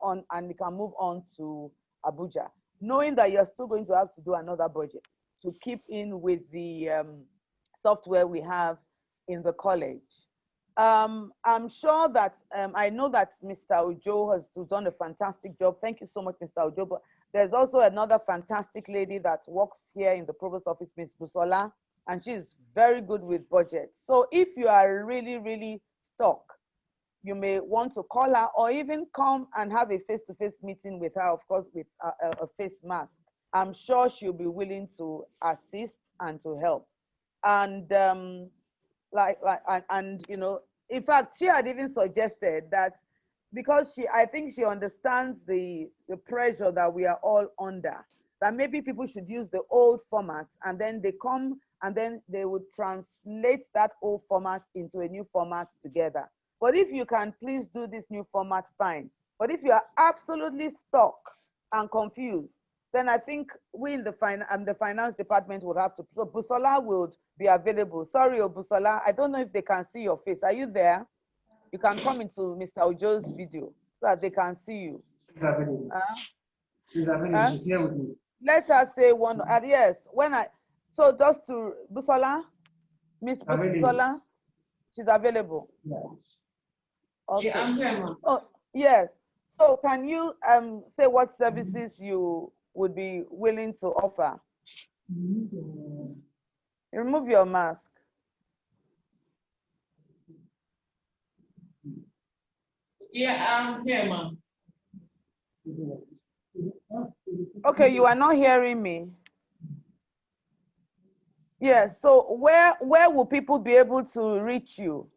we can move on to Abuja, knowing that you're still going to have to do another budget to keep in with the software we have in the college. I'm sure that, I know that Mr. Ojo has done a fantastic job. Thank you so much, Mr. Ojo. But there's also another fantastic lady that works here in the provost office, Ms. Busola, and she's very good with budgets. So if you are really, really stuck, you may want to call her or even come and have a face-to-face meeting with her, of course, with a face mask. I'm sure she'll be willing to assist and to help. And you know, in fact, she had even suggested that because I think she understands the pressure that we are all under, that maybe people should use the old format and then they come and then they would translate that old format into a new format together. But if you can please do this new format, fine. But if you are absolutely stuck and confused, then I think we in the finance department would have to, so Busola would be available. Sorry, Busola, I don't know if they can see your face. Are you there? You can come into Mr. Ojo's video so that they can see you. She's available. She's available. She's here with me. Let us say one, yes, so just to, Busola, Miss Busola, she's available. Yeah. Okay. Oh, yes. So can you say what services you would be willing to offer? Remove your mask. Yeah, I'm here, ma'am. Okay, you are not hearing me. Yes, so where will people be able to reach you?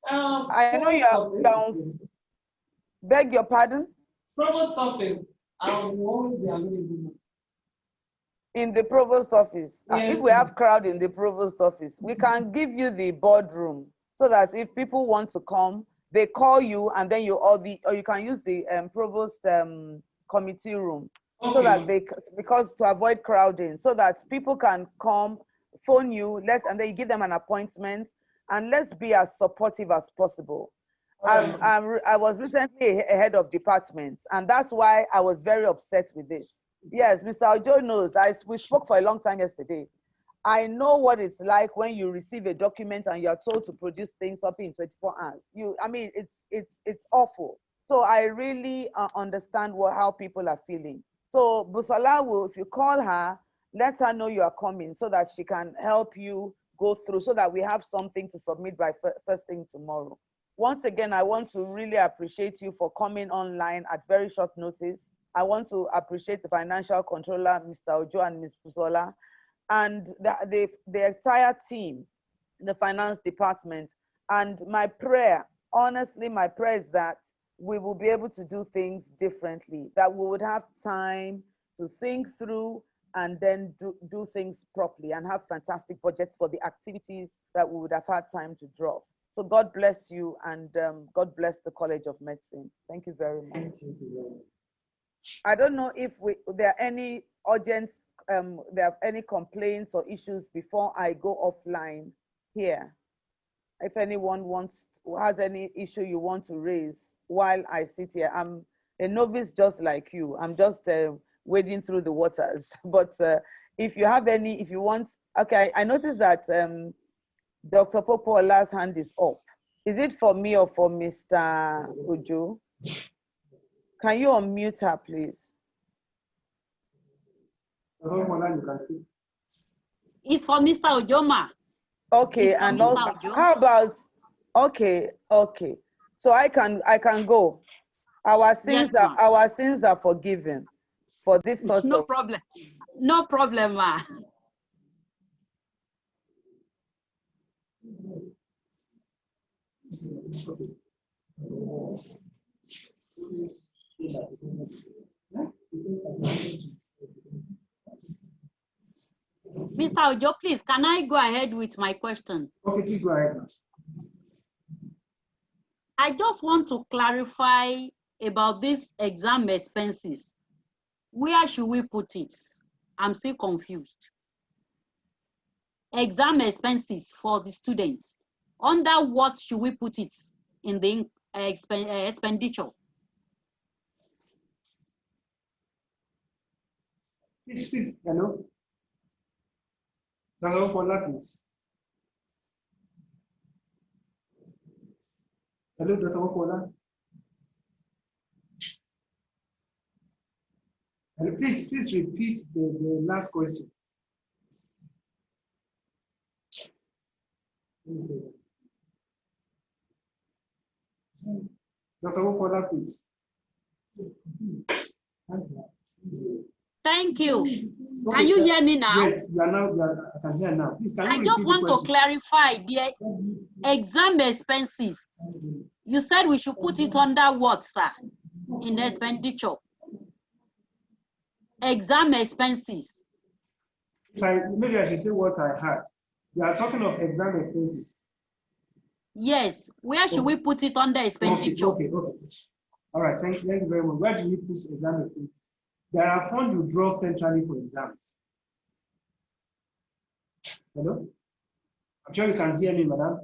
I know you are down. Beg your pardon? Provost office, I will always be available. in the provost office. Yes, If we have crowd in the provost office, we can give you the boardroom so that if people want to come, they call you and then or you can use the provost committee room so that because to avoid crowding, so that people can come, phone you, and then you give them an appointment, and let's be as supportive as possible. I was recently a head of department, and that's why I was very upset with this. Yes, Mr. Ojo knows. We spoke for a long time yesterday. I know what it's like when you receive a document and you're told to produce things up in 24 hours. I mean, it's awful. So I really understand how people are feeling. So Busola will, if you call her, let her know you are coming so that she can help you go through, so that we have something to submit by first thing tomorrow. Once again, I want to really appreciate you for coming online at very short notice. I want to appreciate the financial controller, Mr. Ojo and Ms. Busola, and the entire team, the finance department. And my prayer, honestly, my prayer is that we will be able to do things differently, that we would have time to think through and then do things properly and have fantastic budgets for the activities that we would have had time to draw. So God bless you, and God bless the College of Medicine. Thank you very much. I don't know if there are any urgent, there are any complaints or issues before I go offline here. If anyone has any issue you want to raise while I sit here. I'm a novice just like you. I'm just wading through the waters. But if you have any, if you want, okay, I noticed that Dr. Popola's hand is up. Is it for me or for Mr. Ojo? Can you unmute her, please? It's for Mr. Ojoma. Okay, and how about, okay. So I can go. Our sins are forgiven for this sort no of. Problem. No problem, ma. Mr. Ojo, please, can I go ahead with my question? Okay, please go ahead. I just want to clarify about these exam expenses. Where should we put it? I'm still confused. Exam expenses for the students. Under what should we put it in the expenditure? Please, hello. Hello, please. Hello, Dr. Okola. Hello, please repeat the last question. Dr. Okola, please. Thank you. Okay, can you hear me now? Yes, I can hear now. Please, can you I just want to clarify the exam expenses. You said we should put it under what, sir, in the expenditure? Exam expenses. Maybe I should say what I heard. You are talking of exam expenses. Yes. Where should we put it under expenditure? Okay. All right. Thank you very much. Where do we put exam expenses? There are funds you draw centrally for exams. Hello? I'm sure you can hear me, madam.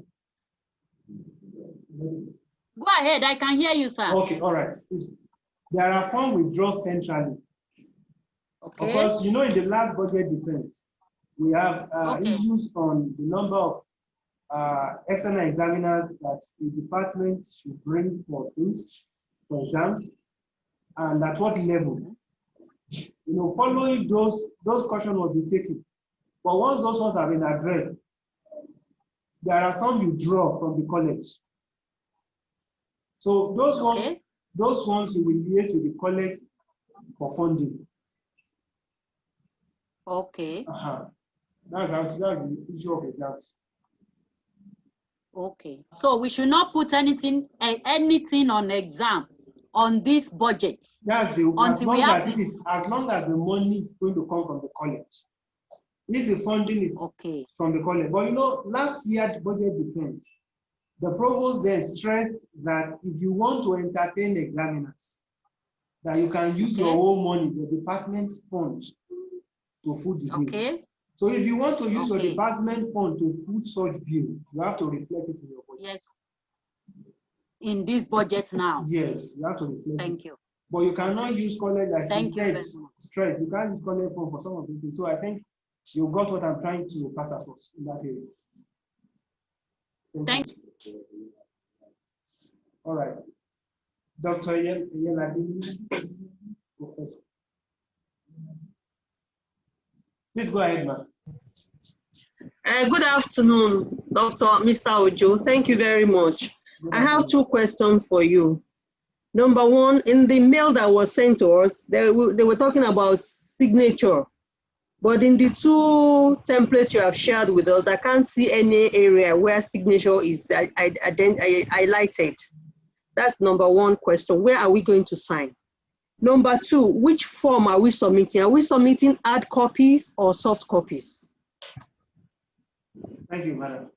Go ahead. I can hear you, sir. Okay. All right. There are funds we draw centrally. Okay. Of course, you know, in the last budget defense, we have issues on the number of external examiners that the department should bring for exams, and at what level. You know, following those cautions will be taken. But once those ones have been addressed, there are some you draw from the college. So those ones you will liaise with the college for funding. Okay. That's the issue of exams. Okay. So we should not put anything on exam on this budget. That's the Until we have this. as long as the money is going to come from the college. If the funding is from the college. But you know, last year the budget defense, the provost then stressed that if you want to entertain examiners, that you can use your own money, the department fund, to foot the bill. So if you want to use your department fund to foot such bill, you have to reflect it in your budget. Yes. In this budget now. Yes, you have to reflect. Thank you. But you cannot use college like Thank she said, stress. You can't use college fund for some of the things. So I think you got what I'm trying to pass across in that area. Thank you. All right. Dr. Yeladini, Professor. Please go ahead, ma'am. Good afternoon, Mr. Ojo. Thank you very much. I have two questions for you. Number one, in the mail that was sent to us, they were talking about signature. But in the two templates you have shared with us, I can't see any area where signature is highlighted. That's number one question. Where are we going to sign? Number two, which form are we submitting? Are we submitting hard copies or soft copies? Thank you, madam.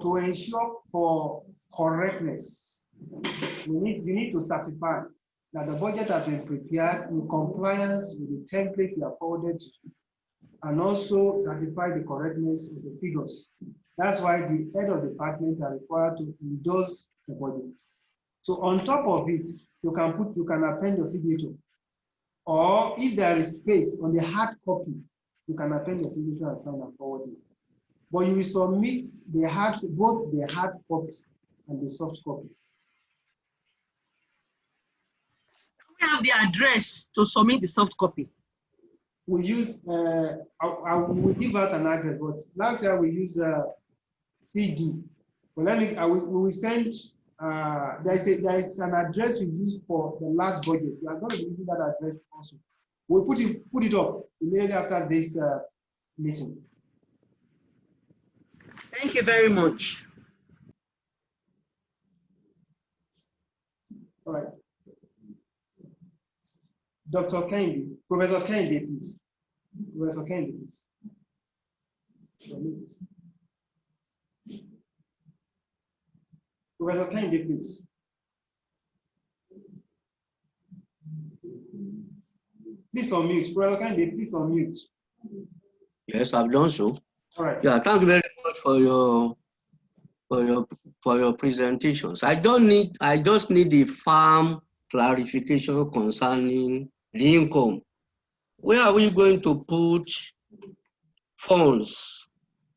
To ensure for correctness, you need to certify that the budget has been prepared in compliance with the template you have forwarded to, and also certify the correctness of the figures. That's why the head of the department are required to endorse the budget. So on top of it, you can append your signature, or if there is space on the hard copy, you can append your signature and sign and forward it. But you will submit both the hard copy and the soft copy. We have the address to submit the soft copy. We use, I will give out an address, but last year we used CD. But we will send, there is an address we use for the last budget. We are going to be using that address also. We'll put it up immediately after this meeting. Thank you very much. All right. Dr. Kendi, Professor Kendi, please. Professor Kendi, please. Professor Kendi, please. Please unmute. Professor Kendi, please unmute. Yes, I've done so. All right. Yeah, thank you very much for your presentations. I just need a firm clarification concerning the income. Where are we going to put funds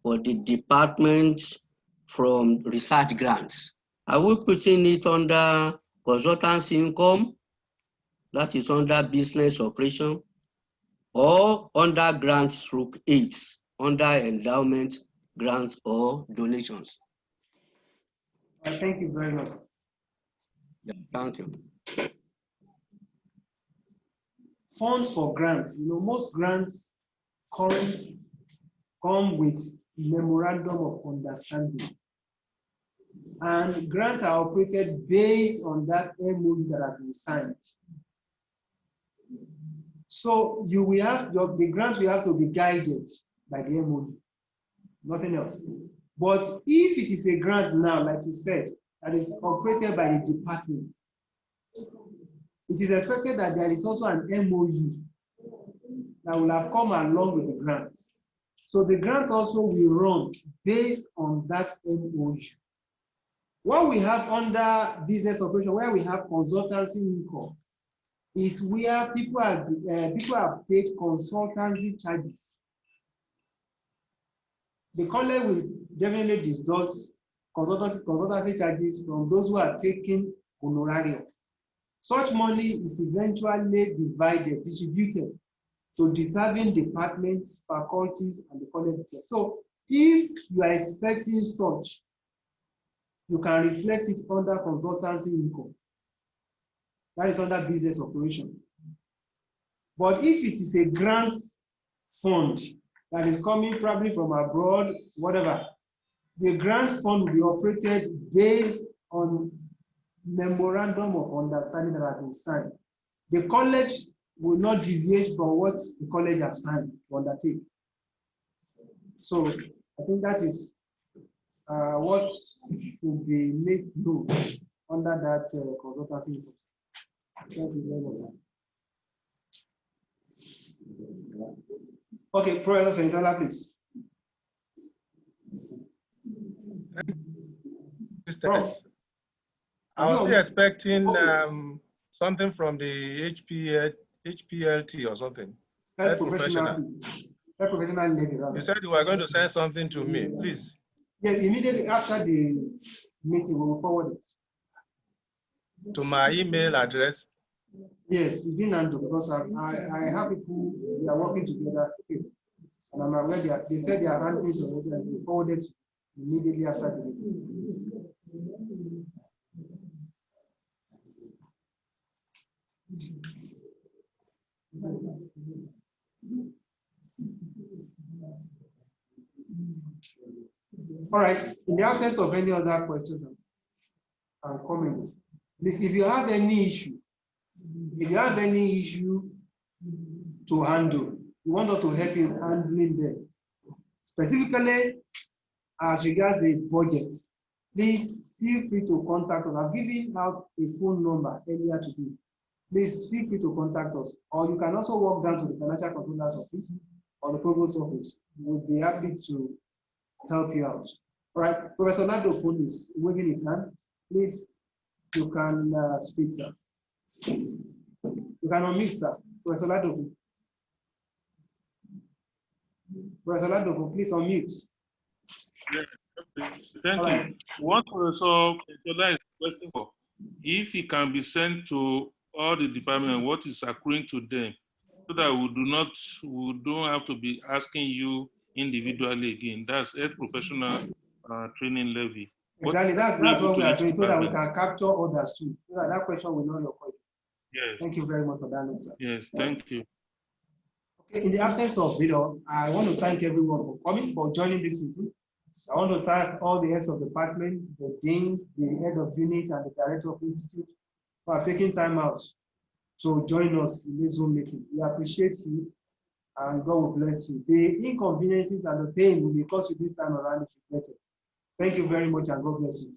for the department from research grants? Are we putting it under consultancy income, that is under business operation, or under grants/aids, under endowment, grants, or donations? Thank you very much. Yeah, thank you. Funds for grants. You know, most grants come with memorandum of understanding. And grants are operated based on that MOU that has been signed. So you will have the grants will have to be guided by the MOU, nothing else. But if it is a grant now, like you said, that is operated by the department, it is expected that there is also an MOU that will have come along with the grant. So the grant also will run based on that MOU. What we have under business operation, where we have consultancy income, is where people have paid consultancy charges. The college will definitely discuss consultancy charges from those who are taking honorarium. Such money is eventually distributed to deserving departments, faculties, and the college itself. So if you are expecting such, you can reflect it under consultancy income. That is under business operation. But if it is a grant fund that is coming probably from abroad, whatever, the grant fund will be operated based on memorandum of understanding that has been signed. The college will not deviate from what the college has signed to undertake. So I think that is what should be made known under that consultancy. Thank you very much, sir. Okay, Professor Fentola, please. I was still expecting something from the HPLT or something. Health professional. You said you were going to send something to me, please. Yes, immediately after the meeting, we will forward it. To my email address? Yes, it's been handled because I have people, we are working together, and I'm aware they said they are handling it already and we forwarded immediately after the meeting. All right, in the absence of any other questions and comments, please, if you have any issue to handle, you want us to help you handling them, specifically as regards the budget, please feel free to contact us. I've given out a phone number earlier today. Please feel free to contact us, or you can also walk down to the Financial Controller's office or the Provost's office. We'll be happy to help you out. All right, Professor Nado is waving his hand. Please, you can speak, sir. You can unmute, sir. Professor Nado. Professor Nado, please unmute. Yeah, thank you. What Professor Fentola is requesting for, if it can be sent to all the departments, what is accruing to them, so that we don't have to be asking you individually again. That's health professional training levy. Exactly, that's what we are doing, so that we can capture others too. So that question will know your question. Yes. Thank you very much for that answer. Yes, thank you. Okay, in the absence of I want to thank everyone for coming, for joining this meeting. I want to thank all the heads of department, the deans, the head of units, and the director of institute for taking time out to join us in this Zoom meeting. We appreciate you, and God will bless you. The inconveniences and the pain will be caused this time around is regretted. Thank you very much, and God bless you.